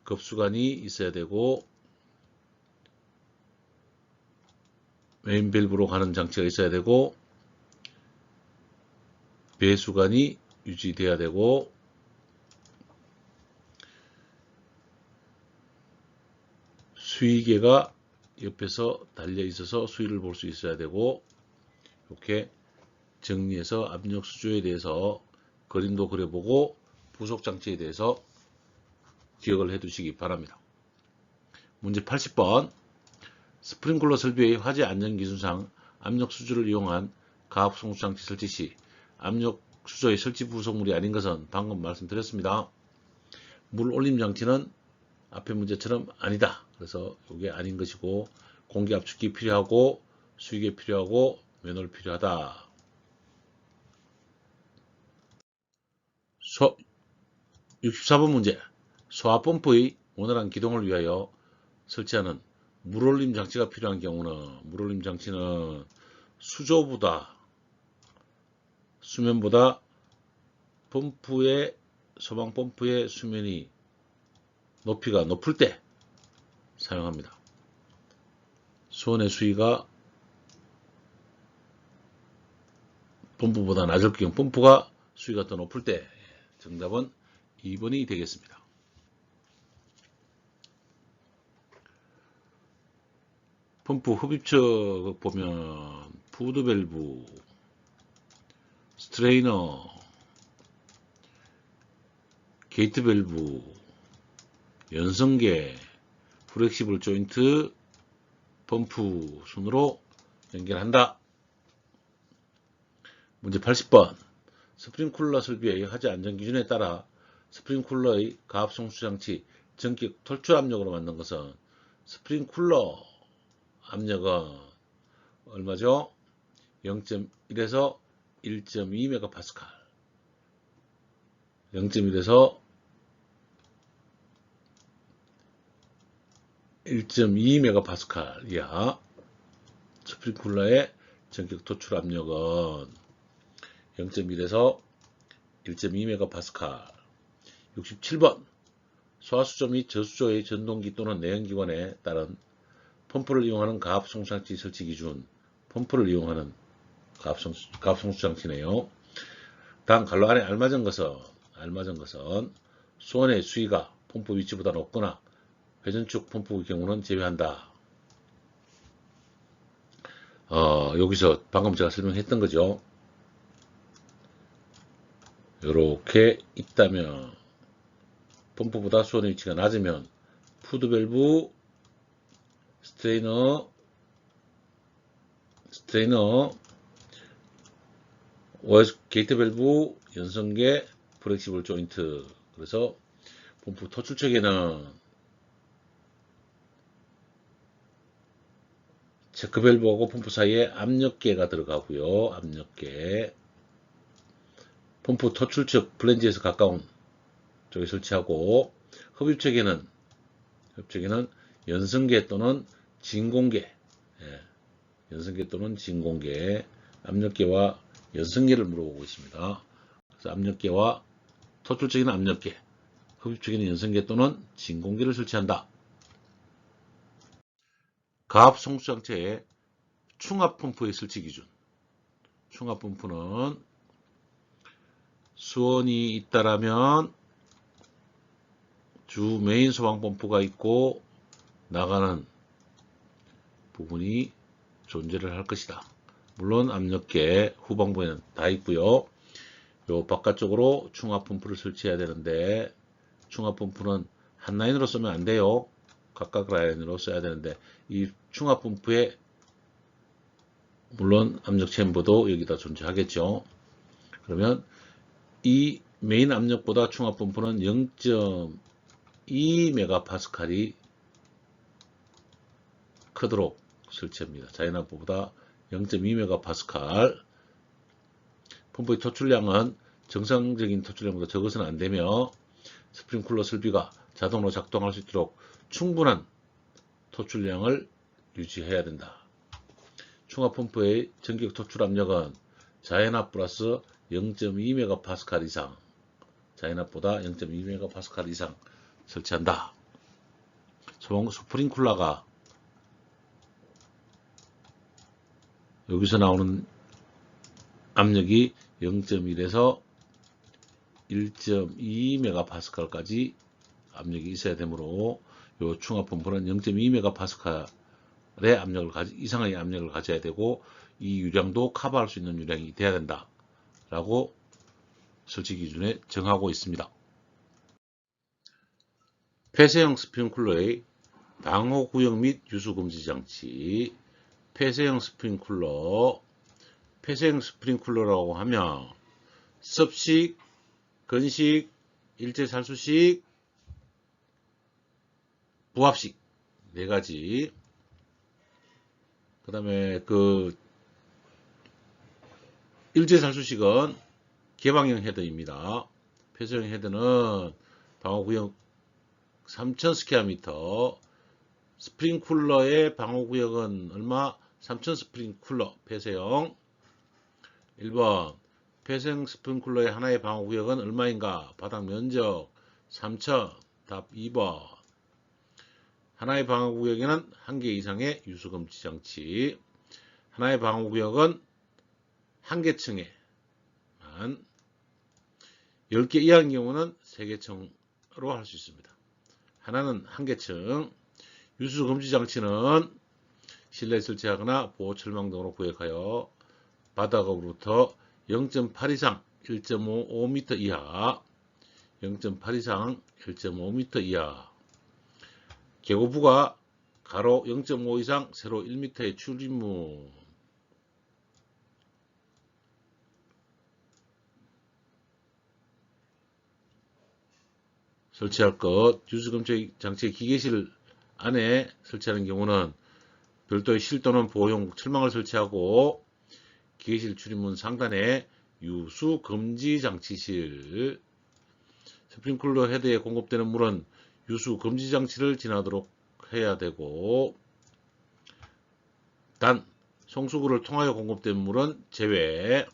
급수관이 있어야 되고 메인 밸브로 가는 장치가 있어야 되고 배수관이 유지돼야 되고 수위계가 옆에서 달려 있어서 수위를 볼 수 있어야 되고 이렇게 정리해서 압력 수조에 대해서 그림도 그려보고 부속 장치에 대해서 기억을 해 두시기 바랍니다. 문제 80번 스프링클러 설비의 화재 안전 기준상 압력 수조를 이용한 가압 송수 장치 설치 시 압력 수조의 설치 부속물이 아닌 것은 방금 말씀드렸습니다. 물 올림 장치는 앞에 문제처럼 아니다. 그래서 이게 아닌 것이고 공기 압축기 필요하고 수위계 필요하고 매놀 필요하다. 64번 문제 소화펌프의 원활한 기동을 위하여 설치하는 물올림 장치가 필요한 경우는 물올림 장치는 수면보다 소방 펌프의 수면이 높이가 높을 때 사용합니다. 수온의 수위가 펌프보다 낮을 경우 펌프가 수위가 더 높을 때 정답은 2번이 되겠습니다. 펌프 흡입처 보면 푸드 밸브, 스트레이너, 게이트 밸브, 연성계, 플렉시블 조인트, 펌프 순으로 연결한다. 문제 80번. 스프링쿨러 설비의 하자 안전기준에 따라 스프링쿨러의 가압송수장치 전격 돌출 압력으로 만든 것은 스프링쿨러 압력은 얼마죠? 0.1에서 1.2MPa 0.1에서 1.2MPa 이하 스프링쿨러의 전격 도출 압력은 0.1에서 1.2MPa 67번 소화수조 및 저수조의 전동기 또는 내연기관에 따른 펌프를 이용하는 가압송수장치 설치 기준 펌프를 이용하는 가압송수장치네요. 다음 갈로 안에 알맞은 것은 수원의 수위가 펌프 위치보다 높거나 회전축 펌프의 경우는 제외한다. 여기서 방금 제가 설명했던 거죠. 이렇게 있다면 펌프보다 수원의 위치가 낮으면 푸드밸브, 스트레이너, 게이트 밸브, 연성계, 플렉시블 조인트. 그래서 펌프 토출척에는 체크 밸브하고 펌프 사이에 압력계가 들어가고요. 압력계. 펌프 토출척 플랜지에서 가까운 쪽에 설치하고 흡입척에는 연성계 또는 진공계, 연성계 또는 진공계, 압력계와 연성계를 물어보고 있습니다. 그래서 압력계와 토출적인 압력계, 흡입적인 연성계 또는 진공계를 설치한다. 가압송수장체의 충압펌프의 설치 기준. 충압펌프는 수원이 있다라면 주 메인 소방펌프가 있고 나가는 부분이 존재를 할 것이다. 물론 압력계 후방부에는 다 있고요. 요 바깥쪽으로 충압펌프를 설치해야 되는데 충압펌프는 한 라인으로 쓰면 안 돼요. 각각 라인으로 써야 되는데 이 충압펌프에 물론 압력 챔버도 여기다 존재하겠죠. 그러면 이 메인 압력보다 충압펌프는 0.2MPa이 크도록 설치합니다. 자연압보다 0.2MPa. 펌프의 토출량은 정상적인 토출량보다 적어서는 안되며 스프링쿨러 설비가 자동으로 작동할 수 있도록 충분한 토출량을 유지해야 된다. 충압펌프의 전격 토출 압력은 자연압 플러스 0.2MPa 이상, 자연압보다 0.2MPa 이상 설치한다. 스프링쿨러가 여기서 나오는 압력이 0.1에서 1.2MPa까지 압력이 있어야 되므로 이 충압펌프는 0.2MPa의 압력을 이상의 압력을 가져야 되고 이 유량도 커버할 수 있는 유량이 돼야 된다 라고 설치 기준에 정하고 있습니다. 폐쇄형 스프링쿨러의 방호 구역 및 유수 금지 장치. 폐쇄형 스프링쿨러라고 하면 습식, 건식, 일제살수식, 부합식 네 가지. 그 다음에 일제살수식은 개방형 헤드입니다. 폐쇄형 헤드는 방호구역 3000 스퀘어미터. 스프링쿨러의 방호구역은 얼마? 3000 스프링쿨러 폐쇄형. 1번 폐쇄형 스프링쿨러의 하나의 방호구역은 얼마인가? 바닥 면적 3000. 답 2번. 하나의 방호구역에는 1개 이상의 유수금지 장치. 하나의 방호구역은 1개 층에만 10개 이하인 경우는 3개 층으로 할 수 있습니다. 하나는 1개 층. 유수금지 장치는 실내에 설치하거나 보호철망 등으로 구역하여 바닥으로부터 0.8 이상 1.55m 이하 0.8 이상 1.5m 이하. 계고부가 가로 0.5 이상 세로 1m의 출입문. 설치할 것. 유수검지 장치의 기계실 안에 설치하는 경우는 별도의 실 또는 보호용 철망을 설치하고 기계실 출입문 상단에 유수금지 장치실. 스프링클러 헤드에 공급되는 물은 유수금지 장치를 지나도록 해야 되고, 단 송수구를 통하여 공급된 물은 제외.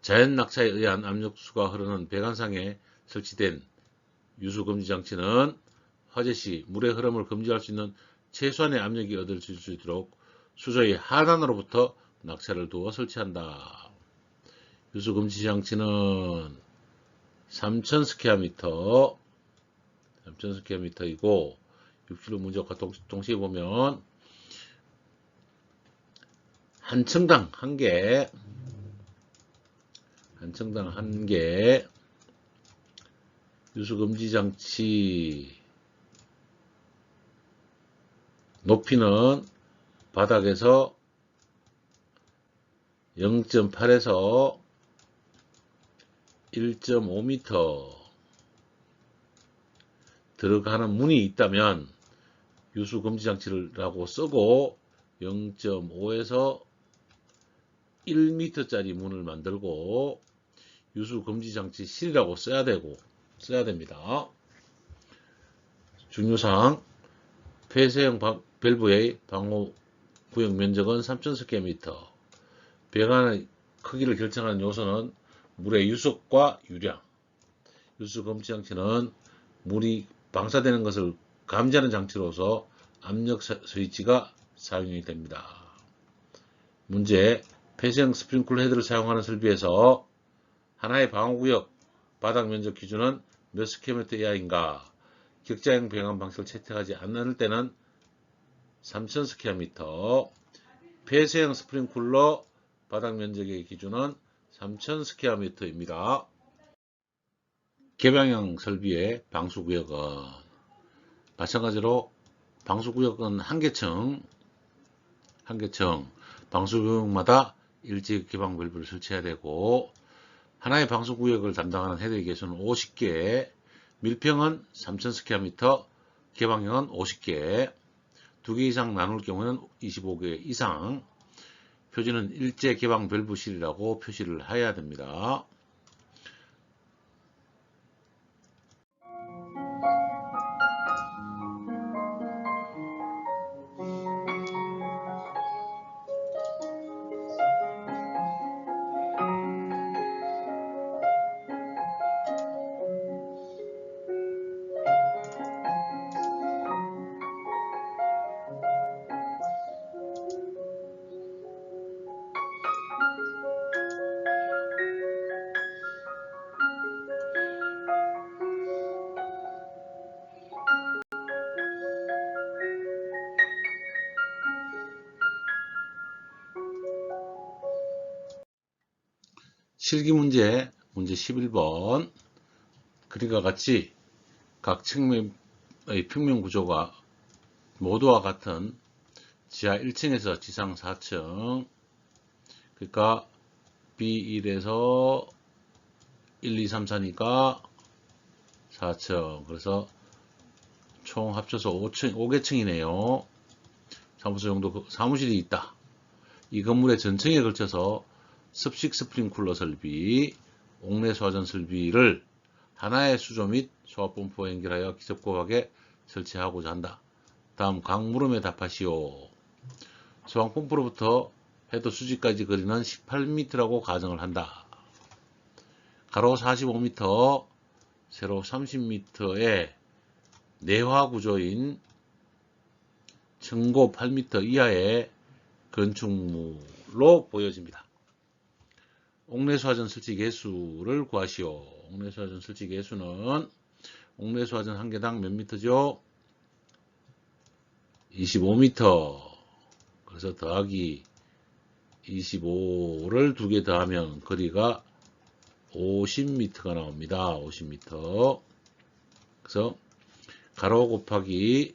자연 낙차에 의한 압력수가 흐르는 배관상에 설치된 유수금지 장치는 화재 시 물의 흐름을 금지할 수 있는 최소한의 압력이 얻어질 수 있도록 수조의 하단으로부터 낙차를 두어 설치한다. 유수금지 장치는 3000스퀘어미터, 3000스퀘어미터이고, 6kg 문제과 동시에 보면 한 층당 1개, 한 층당 1개, 유수금지 장치 높이는 바닥에서 0.8에서 1.5m 들어가는 문이 있다면 유수금지 장치라고 쓰고 0.5에서 1m짜리 문을 만들고 유수금지 장치 실이라고 써야 됩니다. 중요사항, 폐쇄형 밸브의 방호 구역 면적은 3000스퀘어미터. 배관의 크기를 결정하는 요소는 물의 유속과 유량. 유수금지 장치는 물이 방사되는 것을 감지하는 장치로서 압력 스위치가 사용이 됩니다. 문제, 폐쇄형 스프링클러 헤드를 사용하는 설비에서 하나의 방호구역 바닥 면적 기준은 몇 스퀘어미터 이하인가? 격자형 배관 방식을 채택하지 않을 때는 3000스퀘어미터. 폐쇄형 스프링클러 바닥 면적의 기준은 3000스퀘어미터입니다. 개방형 설비의 방수구역은 마찬가지로 방수구역은 한 개층, 방수구역마다 일제 개방 밸브를 설치해야 되고, 하나의 방수구역을 담당하는 헤드의 개수는 50개, 밀평은 3000스퀘어미터, 개방형은 50개, 2개 이상 나눌 경우는 25개 이상. 표지는 일제 개방 밸브실이라고 표시를 해야 됩니다. 실기 문제 11번. 그림과 같이 각 층의 평면 구조가 모두와 같은 지하 1층에서 지상 4층, 그러니까 B1에서 1, 2, 3, 4니까 4층, 그래서 총 합쳐서 5개층이네요. 사무실이 있다. 이 건물의 전층에 걸쳐서 습식 스프링클러 설비, 옥내 소화전 설비를 하나의 수조 및 소화펌프와 연결하여 기접고하게 설치하고자 한다. 다음 각 물음에 답하시오. 소방펌프로부터 헤드 수지까지 거리는 18m라고 가정을 한다. 가로 45m, 세로 30m의 내화 구조인 층고 8m 이하의 건축물로 보여집니다. 옥내 소화전 설치 개수를 구하시오. 옥내 소화전 설치 개수는 옥내 소화전 한 개당 몇 미터죠? 25m. 그래서 더하기 25를 2개 더하면 거리가 50m가 나옵니다. 50m. 그래서 가로 곱하기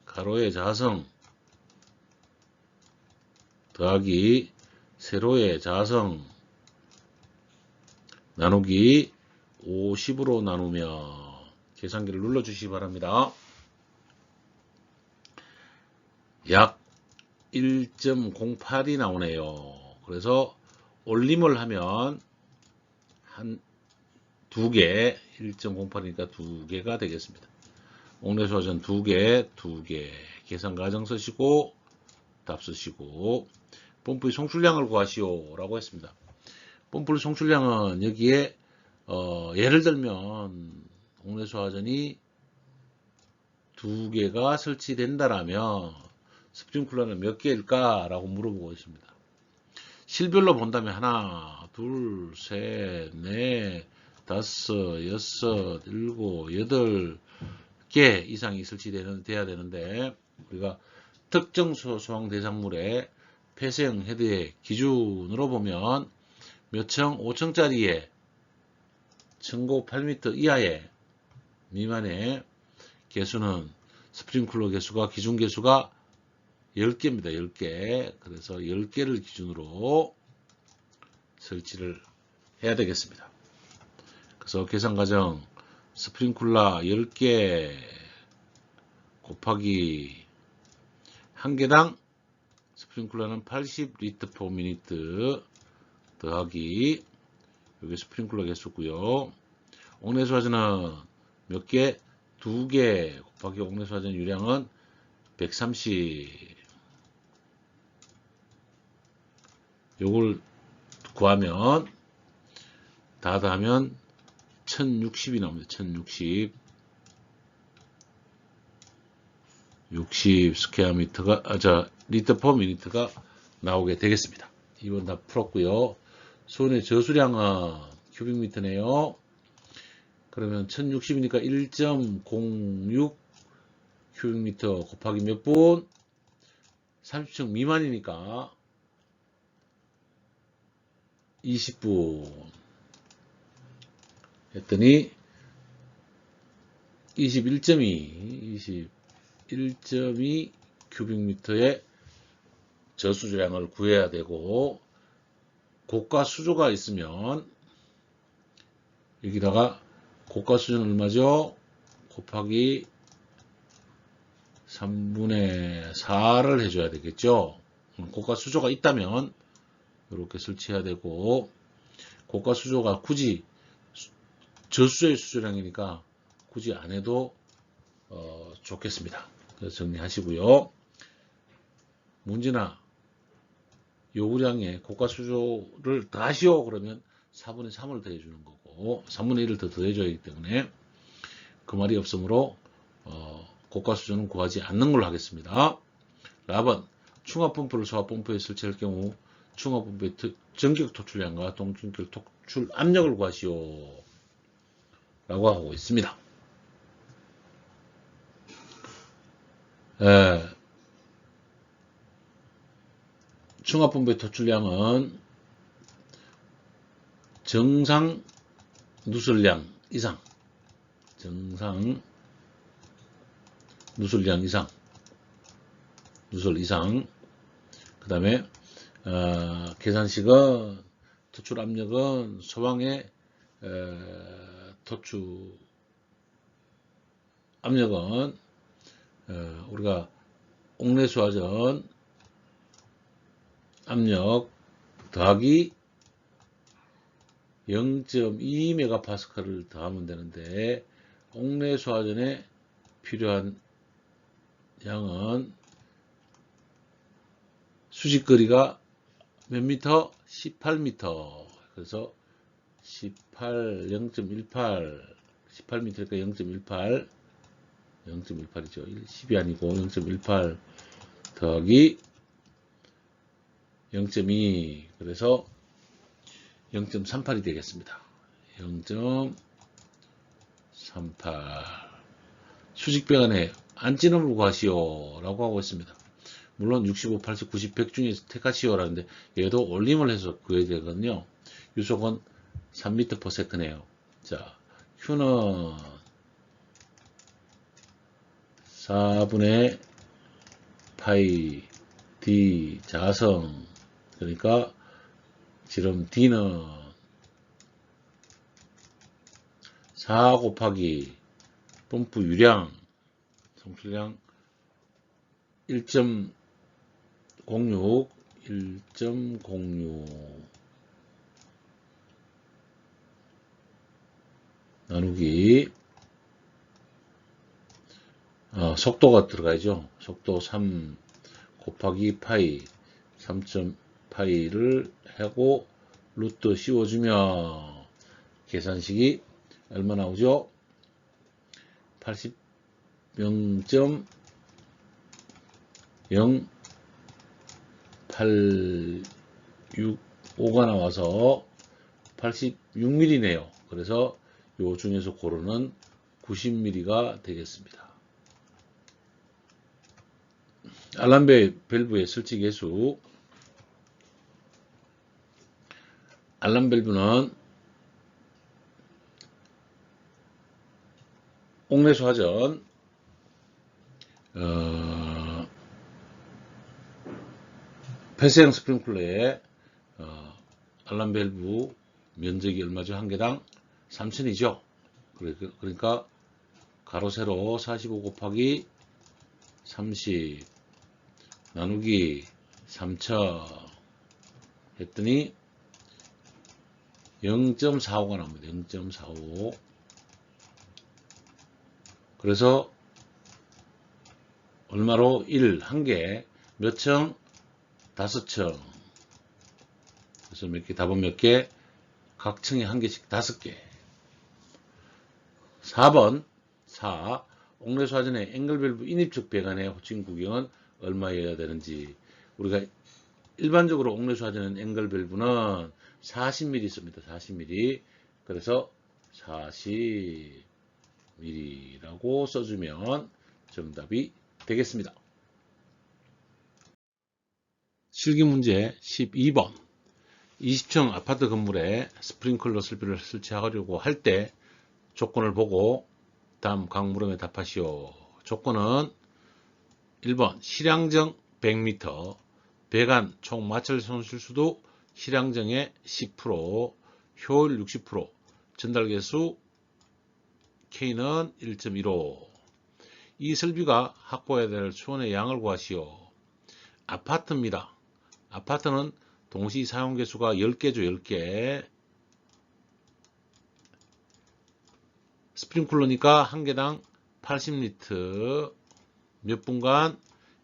가로의 자성 더하기 세로의 자성 나누기 50으로 나누면 계산기를 눌러주시기 바랍니다. 약 1.08이 나오네요. 그래서 올림을 하면 한 2개, 1.08이니까 2개가 되겠습니다. 옥내수화전 2개, 계산 과정 쓰시고 답 쓰시고 펌프의 송출량을 구하시오 라고 했습니다. 펌프의 송출량은 여기에 예를 들면 옥내수화전이 2개가 설치된다라면 스프링클러는 몇 개일까? 라고 물어보고 있습니다. 실별로 본다면 하나, 둘, 셋, 넷, 다섯, 여섯, 일곱, 여덟 개 이상이 설치돼야 되는데 우리가 특정 소형 대상물의 폐쇄형 헤드의 기준으로 보면 몇 층? 5층짜리에 층고 8m 이하의 미만의 개수는 스프링클러 개수가 기준 개수가 10개입니다. 10개. 그래서 10개를 기준으로 설치를 해야 되겠습니다. 그래서 계산 과정 스프링클러 10개 곱하기 1개당 스프링클러는 80리터/미니트 더하기 여기 스프링클러 개수고요. 옥내수화전은 몇 개? 2개 곱하기 옥내수화전 유량은 130. 요걸 구하면 다 하면 1060이 나옵니다. 1060. 60 스퀘어미터가 리터/미니트가 나오게 되겠습니다. 이번 다 풀었고요. 손의 저수량은 큐빅미터네요. 그러면 1060이니까 1.06 큐빅미터 곱하기 몇 분? 30층 미만이니까 20분 했더니 21.2 큐빅미터의 저수량을 구해야 되고 고가 수조가 있으면 여기다가 고가 수조는 얼마죠? 곱하기 3분의 4를 해줘야 되겠죠. 고가 수조가 있다면 이렇게 설치해야 되고 고가 수조가 굳이 저수조의 수조량이니까 굳이 안 해도 좋겠습니다. 그래서 정리하시고요. 문제나 요구량의 고가 수조를 더하시오 그러면 4분의 3을 더해주는 거고 3분의 1을 더 더해줘야 하기 때문에 그 말이 없으므로 고가 수조는 구하지 않는 걸로 하겠습니다. 라번 충합펌프를 소합펌프에 설치할 경우 충합펌프의 전격 토출량과 동전격 토출 압력을 구하시오 라고 하고 있습니다. 충합펌프의 토출량은 정상 누설량 이상 누설 이상 그 다음에 계산식은 토출 압력은 소방의 토출 압력은 우리가 옥내수화전 압력 더하기 0.2MPa를 더하면 되는데 옥내수화전에 필요한 양은 수직거리가 몇 미터? 18m. 그래서 0.18 18m니까 0.18이죠. 10이 아니고 0.18 더하기 0.2 그래서 0.38이 되겠습니다. 0.38 수직배관에 안찌름을 구하시오 라고 하고 있습니다. 물론 65, 80, 90, 100 중에서 택하시오라는데 얘도 올림을 해서 구해야 되거든요. 유속은 3m/s네요. 자, Q는 4분의 파이 D 자성, 그러니까 지름 D는 4 곱하기 펌프 유량 성출량 1.06 나누기 속도가 들어가야죠. 속도 3 곱하기 파이 3.파이를 하고 루트 씌워주면 계산식이 얼마 나오죠? 0.0865가 나와서 86mm네요. 그래서 요 중에서 고르는 90mm가 되겠습니다. 알람 밸브의 설치 개수. 알람 밸브는 옥내수 하전 폐쇄형 스프링클러의 알람 밸브 면적이 얼마죠? 한 개당 3,000이죠. 그러니까 가로 세로 45 곱하기 30 나누기 3,000 했더니 0.45가 나옵니다. 0.45. 그래서 얼마로? 1, 한 개. 몇 층? 5층. 그래서 몇 개, 답은 몇 개? 각 층에 한 개씩 5개. 4번. 4. 옥내수 하전의 앵글 밸브 인입적 배관의 호칭 구경은 얼마여야 되는지. 우리가 일반적으로 옥내수 하전은 앵글 밸브는 40mm 씁니다. 40mm. 그래서 40mm라고 써주면 정답이 되겠습니다. 실기 문제 12번. 20층 아파트 건물에 스프링클러 설비를 설치하려고 할 때 조건을 보고 다음 각 물음에 답하시오. 조건은 1번 실향정 100m, 배관 총 마찰 손실수도 실향정의 10%, 효율 60%, 전달계수 K는 1.15. 이 설비가 확보해야 될 수원의 양을 구하시오. 아파트입니다. 아파트는 동시 사용계수가 10개죠. 10개. 스프링클러니까 한 개당 80리터, 몇 분간?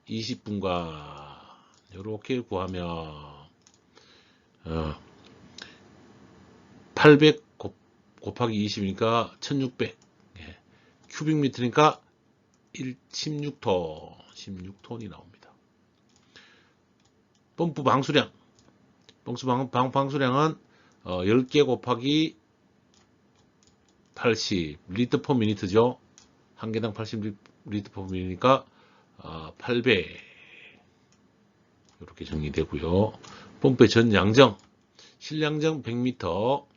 20분간. 이렇게 구하면 800 곱하기 20이니까 1600 큐빅미터니까 16톤 16톤이 나옵니다. 펌프 방수량. 방수량은 10개 곱하기 80 리터 퍼 미니트죠. 한 개당 80 리터 퍼 미니니까 800 이렇게 정리되고요. 펌프의 전 양정. 실량정 100m,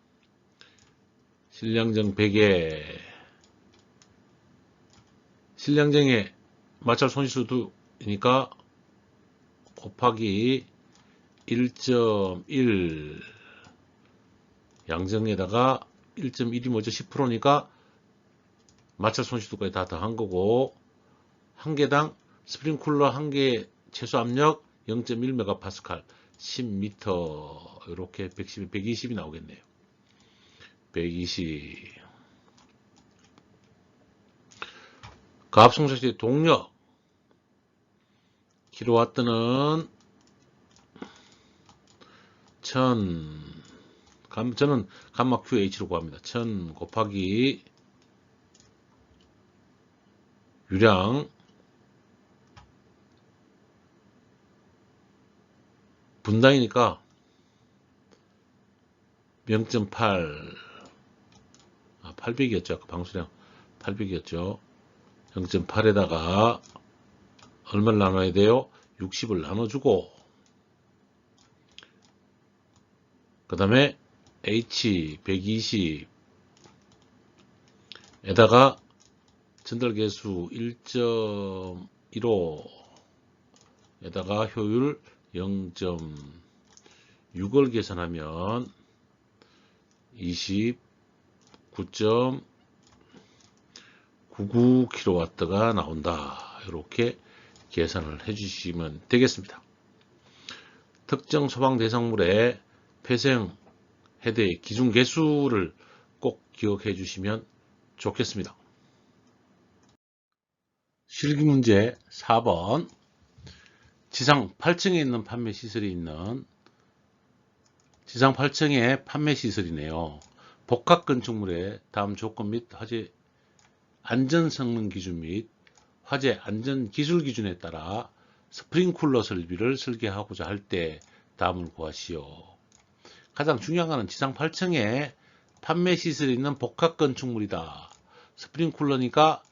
실량정 100에 실량정의 마찰 손실수도니까 곱하기 1.1 양정에다가 1.1이 뭐죠? 10%니까 마찰 손실수도까지 다 더한 거고, 한 개당 스프링쿨러 한 개 최소 압력 0.1MPa 10m 이렇게 120이 나오겠네요. 120. 가압송사시의 동력 킬로와트는 1000, 저는 감마 QH로 구합니다. 1000 곱하기 유량 분당이니까 0.8 800이었죠. 아까 방수량 800이었죠. 0.8에다가 얼마를 나눠야 돼요? 60을 나눠주고, 그 다음에 H 120 에다가 전달계수 1.15 에다가 효율 0.6을 계산하면 29.99kW가 나온다. 이렇게 계산을 해주시면 되겠습니다. 특정 소방 대상물의 폐쇄형 헤드의 기준 개수를 꼭 기억해 주시면 좋겠습니다. 실기문제 4번 지상 8층에 있는 판매 시설이 있는 지상 8층의 판매 시설이네요. 복합 건축물의 다음 조건 및 화재 안전 성능 기준 및 화재 안전 기술 기준에 따라 스프링쿨러 설비를 설계하고자 할 때 다음을 구하시오. 가장 중요한 것은 지상 8층에 판매 시설이 있는 복합 건축물이다. 스프링쿨러니까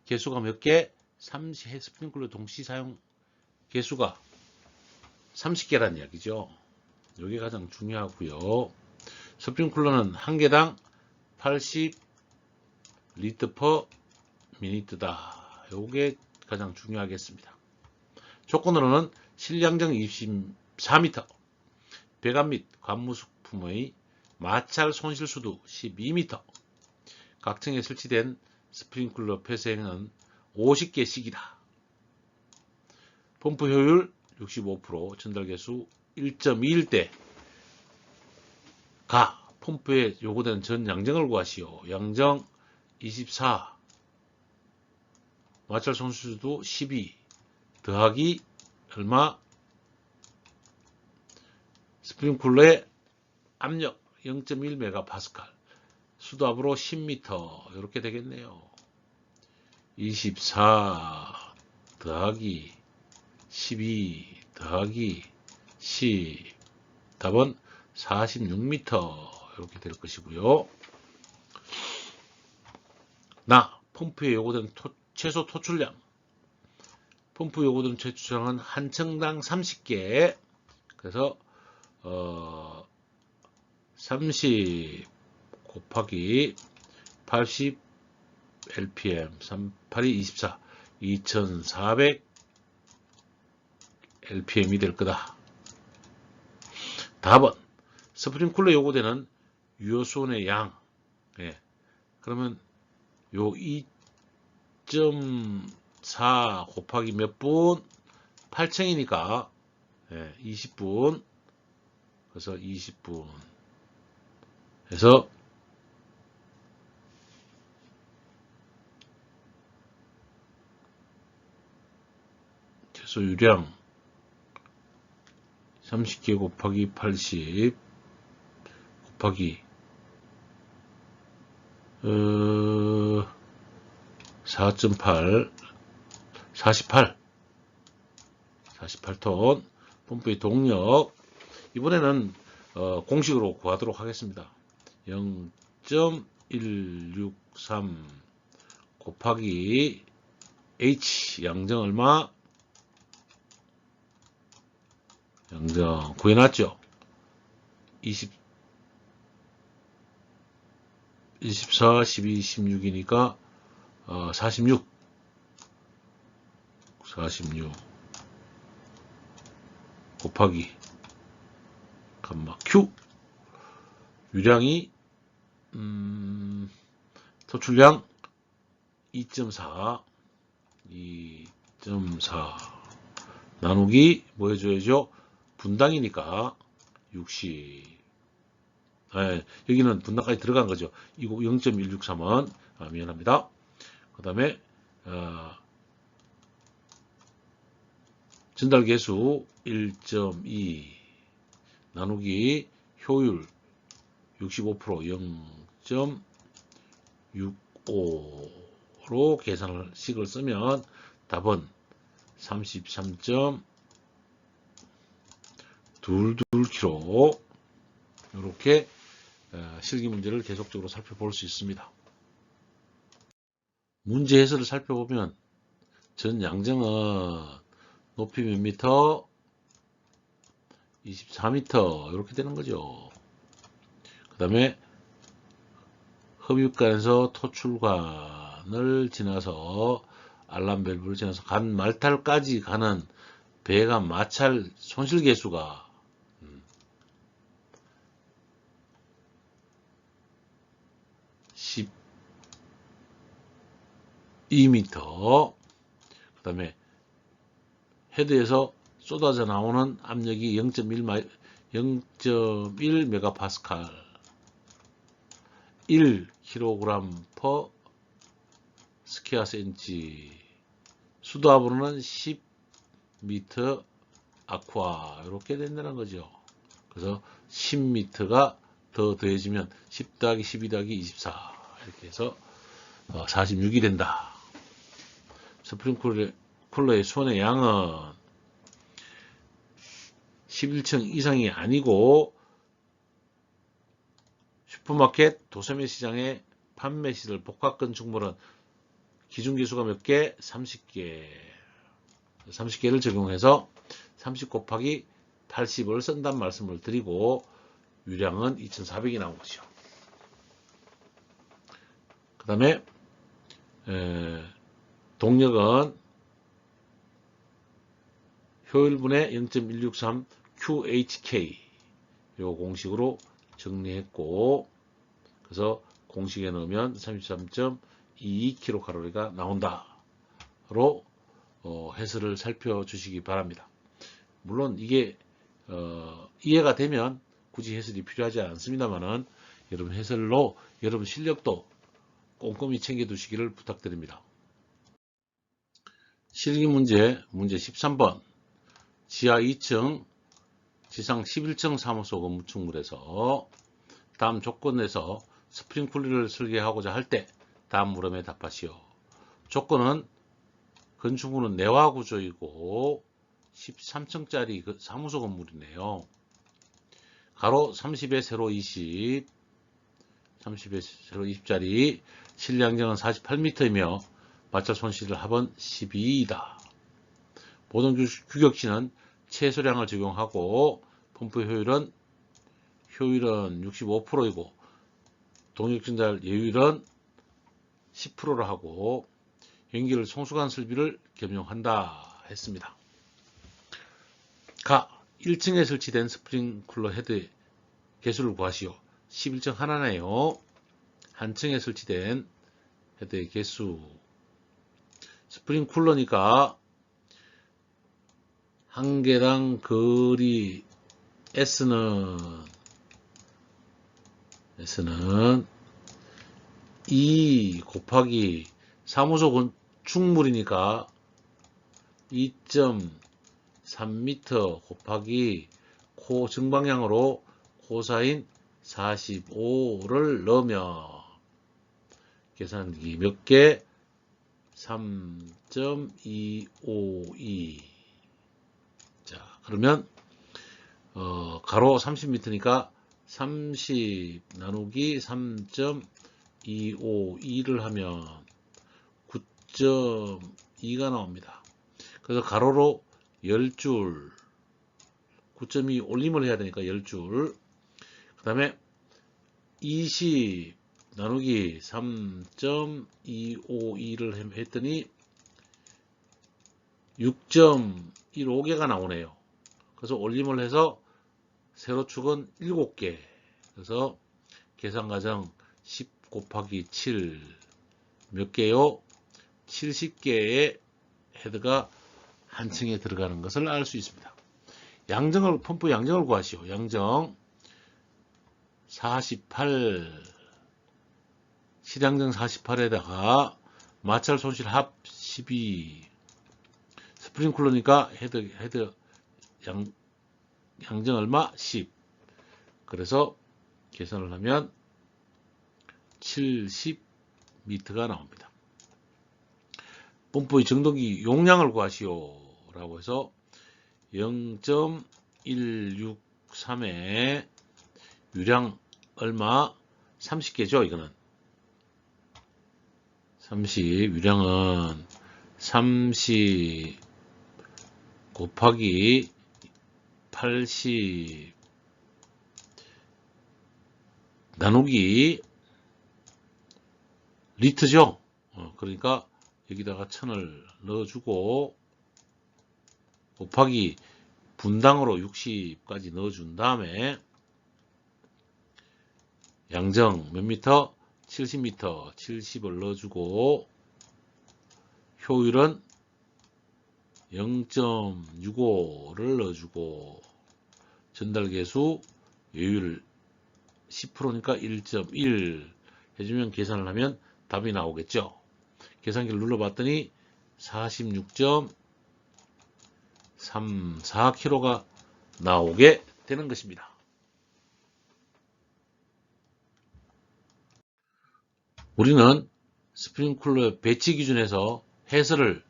개수가 몇 개? 스프링쿨러 동시 사용 개수가 30개라는 이야기죠. 이게 가장 중요하고요. 스프링쿨러는 한 개당 80 리터 퍼 미니트다. 이게 가장 중요하겠습니다. 조건으로는 실량정 24m, 배관 및 관무수품의 마찰 손실수도 12m, 각 층에 설치된 스프링클러 폐쇄행은 50개씩이다. 펌프 효율 65%, 전달계수 1.2일 때 가 펌프에 요구되는 전 양정을 구하시오. 양정 24, 마찰 손실수도 12 더하기 얼마? 스프링쿨러의 압력 0.1MPa, 수도압으로 10m 이렇게 되겠네요. 24 더하기 12 더하기 10, 답은 46m 이렇게 될 것이고요. 펌프에 요구되는 최소 토출량, 펌프 요구되는 최초량은 한 층당 30개. 그래서 30 곱하기 80 LPM 38이 24 2400 LPM이 될 거다. 답은 스프링쿨러 요구되는 유효수온의 양. 그러면 요 2.4 곱하기 몇 분? 8층이니까 20분. 그래서 20분 해서 최소 유량 30개 곱하기 80 곱하기 4.8 48톤 펌프의 동력. 이번에는 공식으로 구하도록 하겠습니다. 0.163 곱하기 H 양정 얼마? 양정 구해놨죠. 24, 12, 16이니까 46 곱하기 감마 Q 유량이 토출량 2.4 나누기 뭐 해줘야죠? 분당이니까 60. 여기는 분당까지 들어간 거죠. 이거 0.163은 미안합니다. 그 다음에 전달계수 1.2 나누기 효율 65% 0.65로 계산을 식을 쓰면 답은 33.22kg. 이렇게 실기 문제를 계속적으로 살펴볼 수 있습니다. 문제 해설을 살펴보면 전 양정은 높이 몇 미터? 24m 이렇게 되는 거죠. 그 다음에 흡입관에서 토출관을 지나서 알람 밸브를 지나서 간 말탈까지 가는 배관 마찰 손실 계수가 12m. 그 다음에 헤드에서 쏟아져 나오는 압력이 0.1 메가파스칼 1kg per 스퀘어 센치. 수도압으로는 10m 아쿠아 이렇게 된다는 거죠. 그래서 10m가 더 더해지면 10 더하기 12 더하기 24 이렇게 해서 46이 된다. 스프링 쿨러의 수온의 양은 11층 이상이 아니고 슈퍼마켓 도소매 시장의 판매 시설 복합 건축물은 기준 개수가 몇 개? 30개. 30개를 적용해서 30 곱하기 80을 쓴다는 말씀을 드리고 유량은 2400이 나온 거죠. 그 다음에 동력은 효율분의 0.163 QHK 요 공식으로 정리했고, 그래서 공식에 넣으면 33.22kcal가 나온다로 해설을 살펴주시기 바랍니다. 물론 이게 이해가 되면 굳이 해설이 필요하지 않습니다만은 여러분 해설로 여러분 실력도 꼼꼼히 챙겨두시기를 부탁드립니다. 실기 문제 13번. 지하 2층 지상 11층 사무소 건축물에서 다음 조건에서 스프링 쿨러를 설계하고자 할 때 다음 물음에 답하시오. 조건은 건축물은 내화 구조이고 13층짜리 사무소 건물이네요. 가로 30에 세로 20, 30에 세로 20짜리 실량정은 48m이며 마찰 손실을 합은 12이다. 모든 규격치는 최소량을 적용하고 펌프 효율은 65%이고 동력 증달 여율은 10%로 하고 연기를 송수관 설비를 겸용한다 했습니다. 가 1층에 설치된 스프링 쿨러 헤드 개수를 구하시오. 11층 하나네요. 한 층에 설치된 헤드의 개수. 스프링 쿨러니까 한 개당 거리 S는 2 곱하기 사무소 건축물이니까 2.3m 곱하기 정방향으로 코사인 45를 넣으면 계산기 몇 개? 3.252. 자, 그러면 가로 30m니까 30 나누기 3.252를 하면 9.2가 나옵니다. 그래서 가로로 10줄 9.2 올림을 해야 되니까 10줄. 그 다음에 20 나누기 3.252를 했더니 6.15개가 나오네요. 그래서 올림을 해서 세로축은 7개. 그래서 계산과정 10 곱하기 7 몇 개요? 70개의 헤드가 한 층에 들어가는 것을 알 수 있습니다. 펌프 양정을 구하시오. 양정 48 실양정 48에다가 마찰 손실 합 12 스프링 쿨러니까 헤드 양정 얼마? 10. 그래서 계산을 하면 70m가 나옵니다. 펌프의 정동기 용량을 구하시오 라고 해서 0.163에 유량 얼마? 30개죠 이거는. 30 유량은 30 곱하기 80 나누기 리트죠. 그러니까 여기다가 1000을 넣어주고 곱하기 분당으로 60까지 넣어준 다음에 양정 몇 미터? 70m 70을 넣어주고 효율은 0.65를 넣어주고 전달계수 여율 10%니까 1.1 해주면 계산을 하면 답이 나오겠죠. 계산기를 눌러봤더니 46.34kg가 나오게 되는 것입니다. 우리는 스프링쿨러 배치 기준에서 해설을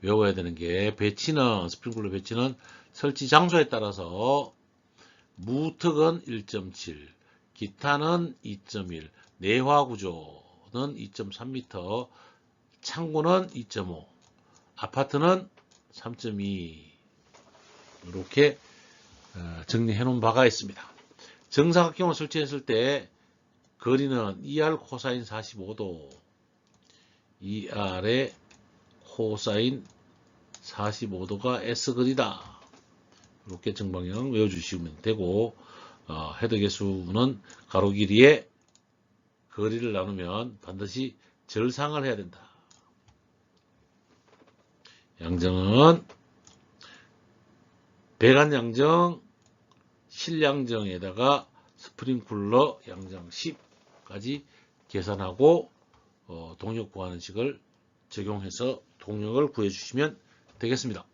외워야 되는 게 스프링쿨러 배치는 설치 장소에 따라서 무특은 1.7, 기타는 2.1, 내화 구조는 2.3m, 창고는 2.5, 아파트는 3.2 이렇게 정리해 놓은 바가 있습니다. 정사각형을 설치했을 때 거리는 2R 코사인 45도 2R의 코사인 45도가 S거리다. 이렇게 정방향 외워주시면 되고 헤더 개수는 가로 길이에 거리를 나누면 반드시 절상을 해야 된다. 양정은 배관 양정, 실양정에다가 스프링쿨러 양정 10까지 계산하고 동력 구하는 식을 적용해서 동력을 구해주시면 되겠습니다.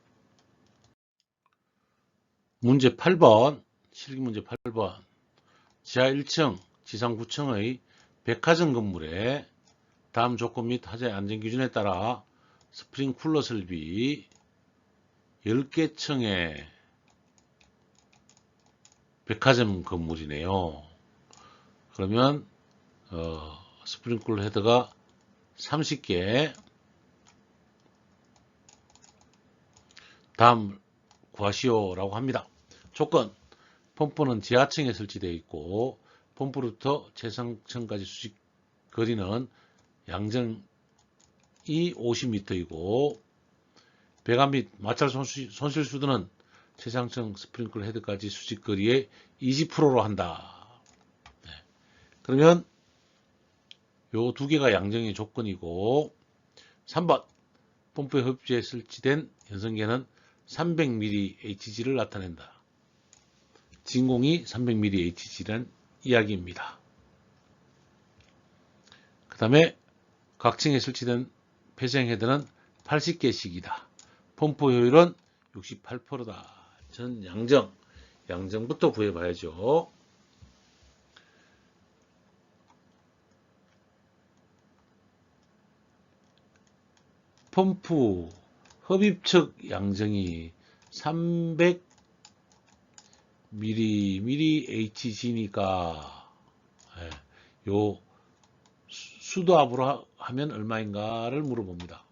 문제 8번, 실기문제 8번. 지하 1층, 지상 9층의 백화점 건물에 다음 조건 및 하자의 안전기준에 따라 스프링쿨러 설비 10개 층의 백화점 건물이네요. 그러면 스프링쿨러 헤더가 30개, 다음 구하시오라고 합니다. 조건, 펌프는 지하층에 설치되어 있고 펌프로부터 최상층까지 수직 거리는 양정이 50m이고 배관 및 마찰 손실 수도는 최상층 스프링클러 헤드까지 수직 거리의 20%로 한다. 네. 그러면 요 두 개가 양정의 조건이고 3번 펌프의 흡지에 설치된 연성계는 300mHg를 나타낸다. 진공이 300mHg란 이야기입니다. 그 다음에 각 층에 설치된 폐쇄형 헤드는 80개씩이다. 펌프 효율은 68%다. 전 양정부터 구해봐야죠. 펌프 흡입측 양정이 300mHg니까 요 수도압으로 하면 얼마인가를 물어봅니다.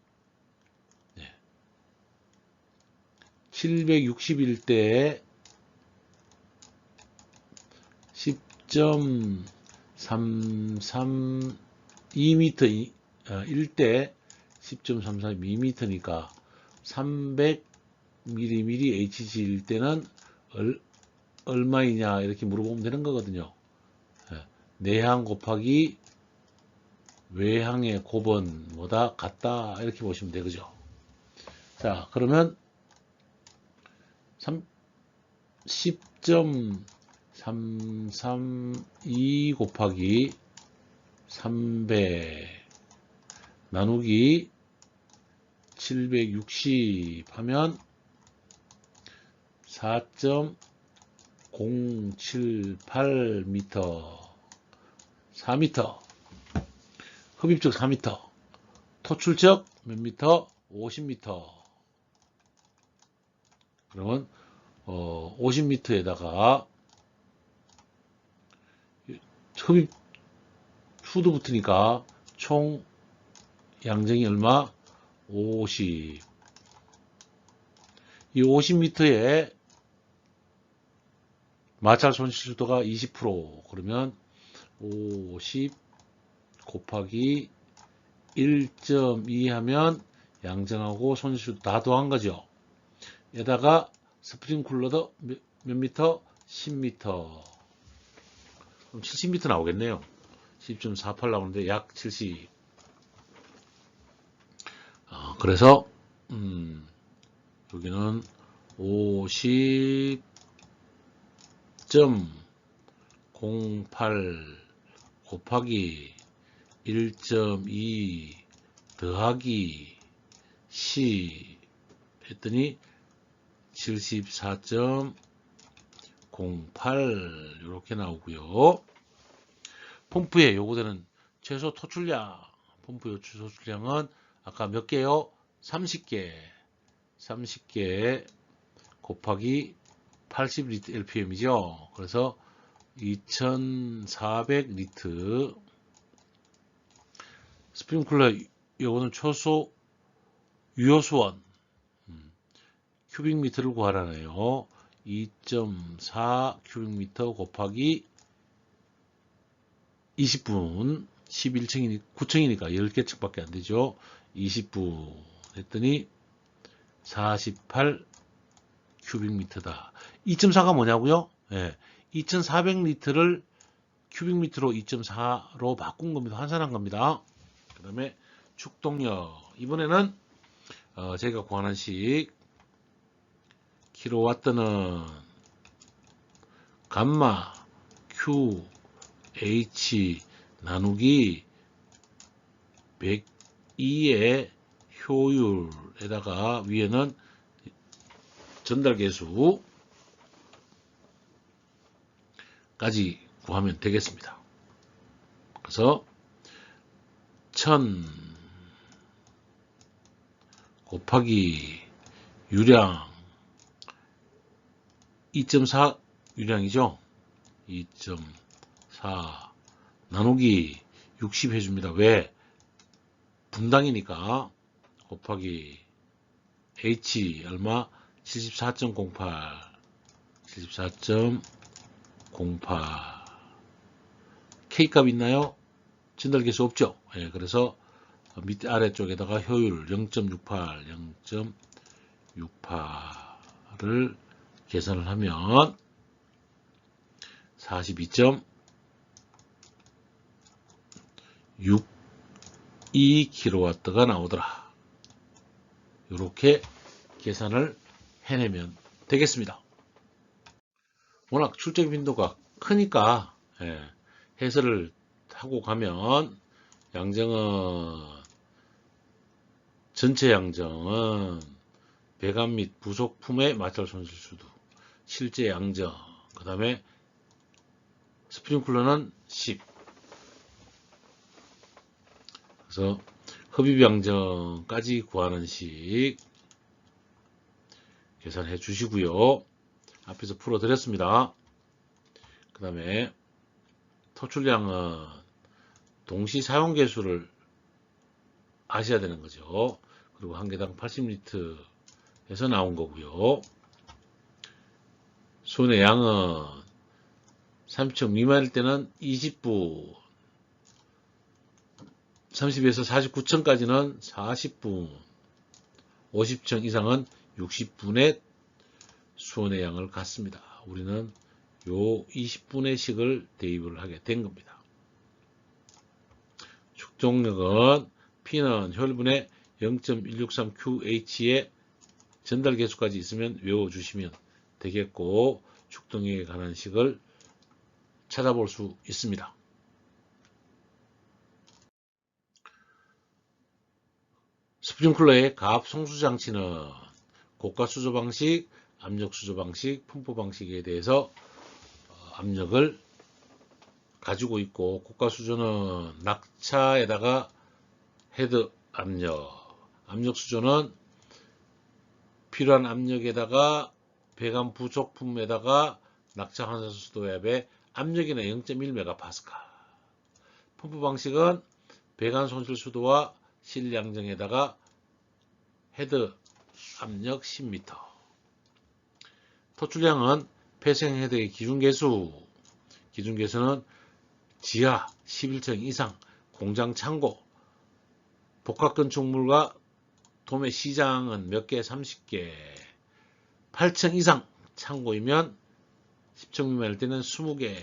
761대 10.332m 1대 10.332m니까 300mmHg일 때는 얼마이냐 이렇게 물어보면 되는 거거든요. 내향 곱하기 외향의 곱은보다 같다 이렇게 보시면 되죠. 자, 그러면 10.332 곱하기 300 나누기 760 하면 4.078m 4m 흡입적 4m 토출적 몇 미터? 50m 그러면 50m에다가 흡입 후도 붙으니까 총 양정이 얼마? 50. 이 50m에 마찰 손실수도가 20%. 그러면 50 곱하기 1.2 하면 양정하고 손실수도 다 더한 거죠. 에다가 스프링쿨러도 몇 미터? 10미터. 그럼 70미터 나오겠네요. 10.48 나오는데 약 70. 그래서 여기는 50.08 곱하기 1.2 더하기 10 했더니 74.08 이렇게 나오고요. 펌프에 요구되는 최소 토출량, 펌프 최소 토출량은 아까 몇 개요? 30개. 30개 곱하기 80리터 LPM이죠. 그래서 2400리터. 스프링클러 요거는 최소 유효수원 큐빅미터를 구하라네요. 2.4 큐빅미터 곱하기 20분 11층이니 9층이니까 10개 층밖에 안 되죠. 20분 했더니 48 큐빅미터다. 2.4가 뭐냐고요? 예. 2400리터를 큐빅미터로 2.4로 바꾼 겁니다. 환산한 겁니다. 그 다음에 축동력. 이번에는 제가 구하는 식 킬로와트는 감마 Q H 나누기 102의 효율에다가 위에는 전달계수까지 구하면 되겠습니다. 그래서 1000 곱하기 유량 2.4 유량이죠. 2.4 나누기 60 해줍니다. 왜? 분당이니까 곱하기 H 얼마? 74.08 74.08 K값 있나요? 전달계수 없죠. 예, 그래서 밑에 아래쪽에다가 효율 0.68 0.68을 계산을 하면 42.62kW가 나오더라. 이렇게 계산을 해내면 되겠습니다. 워낙 출적 빈도가 크니까 해설을 하고 가면 전체 양정은 배관 및 부속품의 마찰 손실 수도, 실제 양정, 그 다음에 스프링클러는 10. 그래서 흡입 양정까지 구하는 식 계산해 주시고요. 앞에서 풀어 드렸습니다. 그 다음에 토출량은 동시 사용 개수를 아셔야 되는 거죠. 그리고 한 개당 80리터에서 나온 거고요. 손의 양은 30층 미만일 때는 20분, 30에서 49층까지는 40분, 50층 이상은 60분의 수온의 양을 갖습니다. 우리는 요 20분의 식을 대입을 하게 된 겁니다. 축동력은 P는 혈분의 0.163QH의 전달 계수까지 있으면 외워주시면 되겠고, 축동력에 관한 식을 찾아볼 수 있습니다. 스프링클러의 가압 송수 장치는 고가 수조 방식, 압력 수조 방식, 펌프 방식에 대해서 압력을 가지고 있고, 고가 수조는 낙차에다가 헤드 압력, 압력 수조는 필요한 압력에다가 배관 부속품에다가 낙차 환산 수도압의 압력이나 0.1MPa. 펌프 방식은 배관 손실 수도와 실량정에다가 헤드 압력 10m. 토출량은 폐생 헤드의 기준계수. 기준계수는 지하 11층 이상 공장 창고 복합건축물과 도매 시장은 몇 개? 30개. 8층 이상 창고이면 10층 미만일 때는 20개.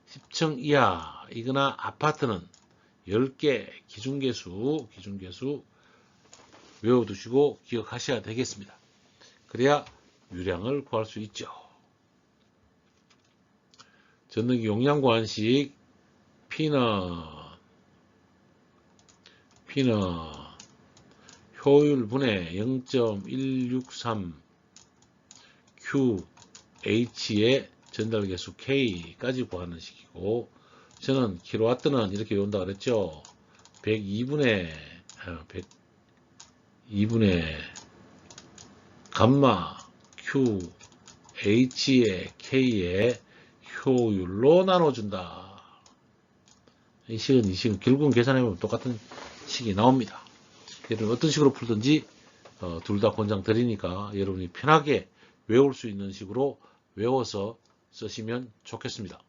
10층 이하이거나 아파트는 10개. 기준개수 외워두시고 기억하셔야 되겠습니다. 그래야 유량을 구할 수 있죠. 전등기 용량 구한식 피넛 효율 분해 0.163 QH의 전달계수 K까지 구하는 식이고, 저는 킬로와트는 이렇게 외운다 그랬죠. 102분의 감마 QH의 K의 효율로 나눠준다. 이 식은 결국은 계산해보면 똑같은 식이 나옵니다. 여러분 어떤 식으로 풀든지 둘 다 권장 드리니까 여러분이 편하게 외울 수 있는 식으로 외워서 쓰시면 좋겠습니다.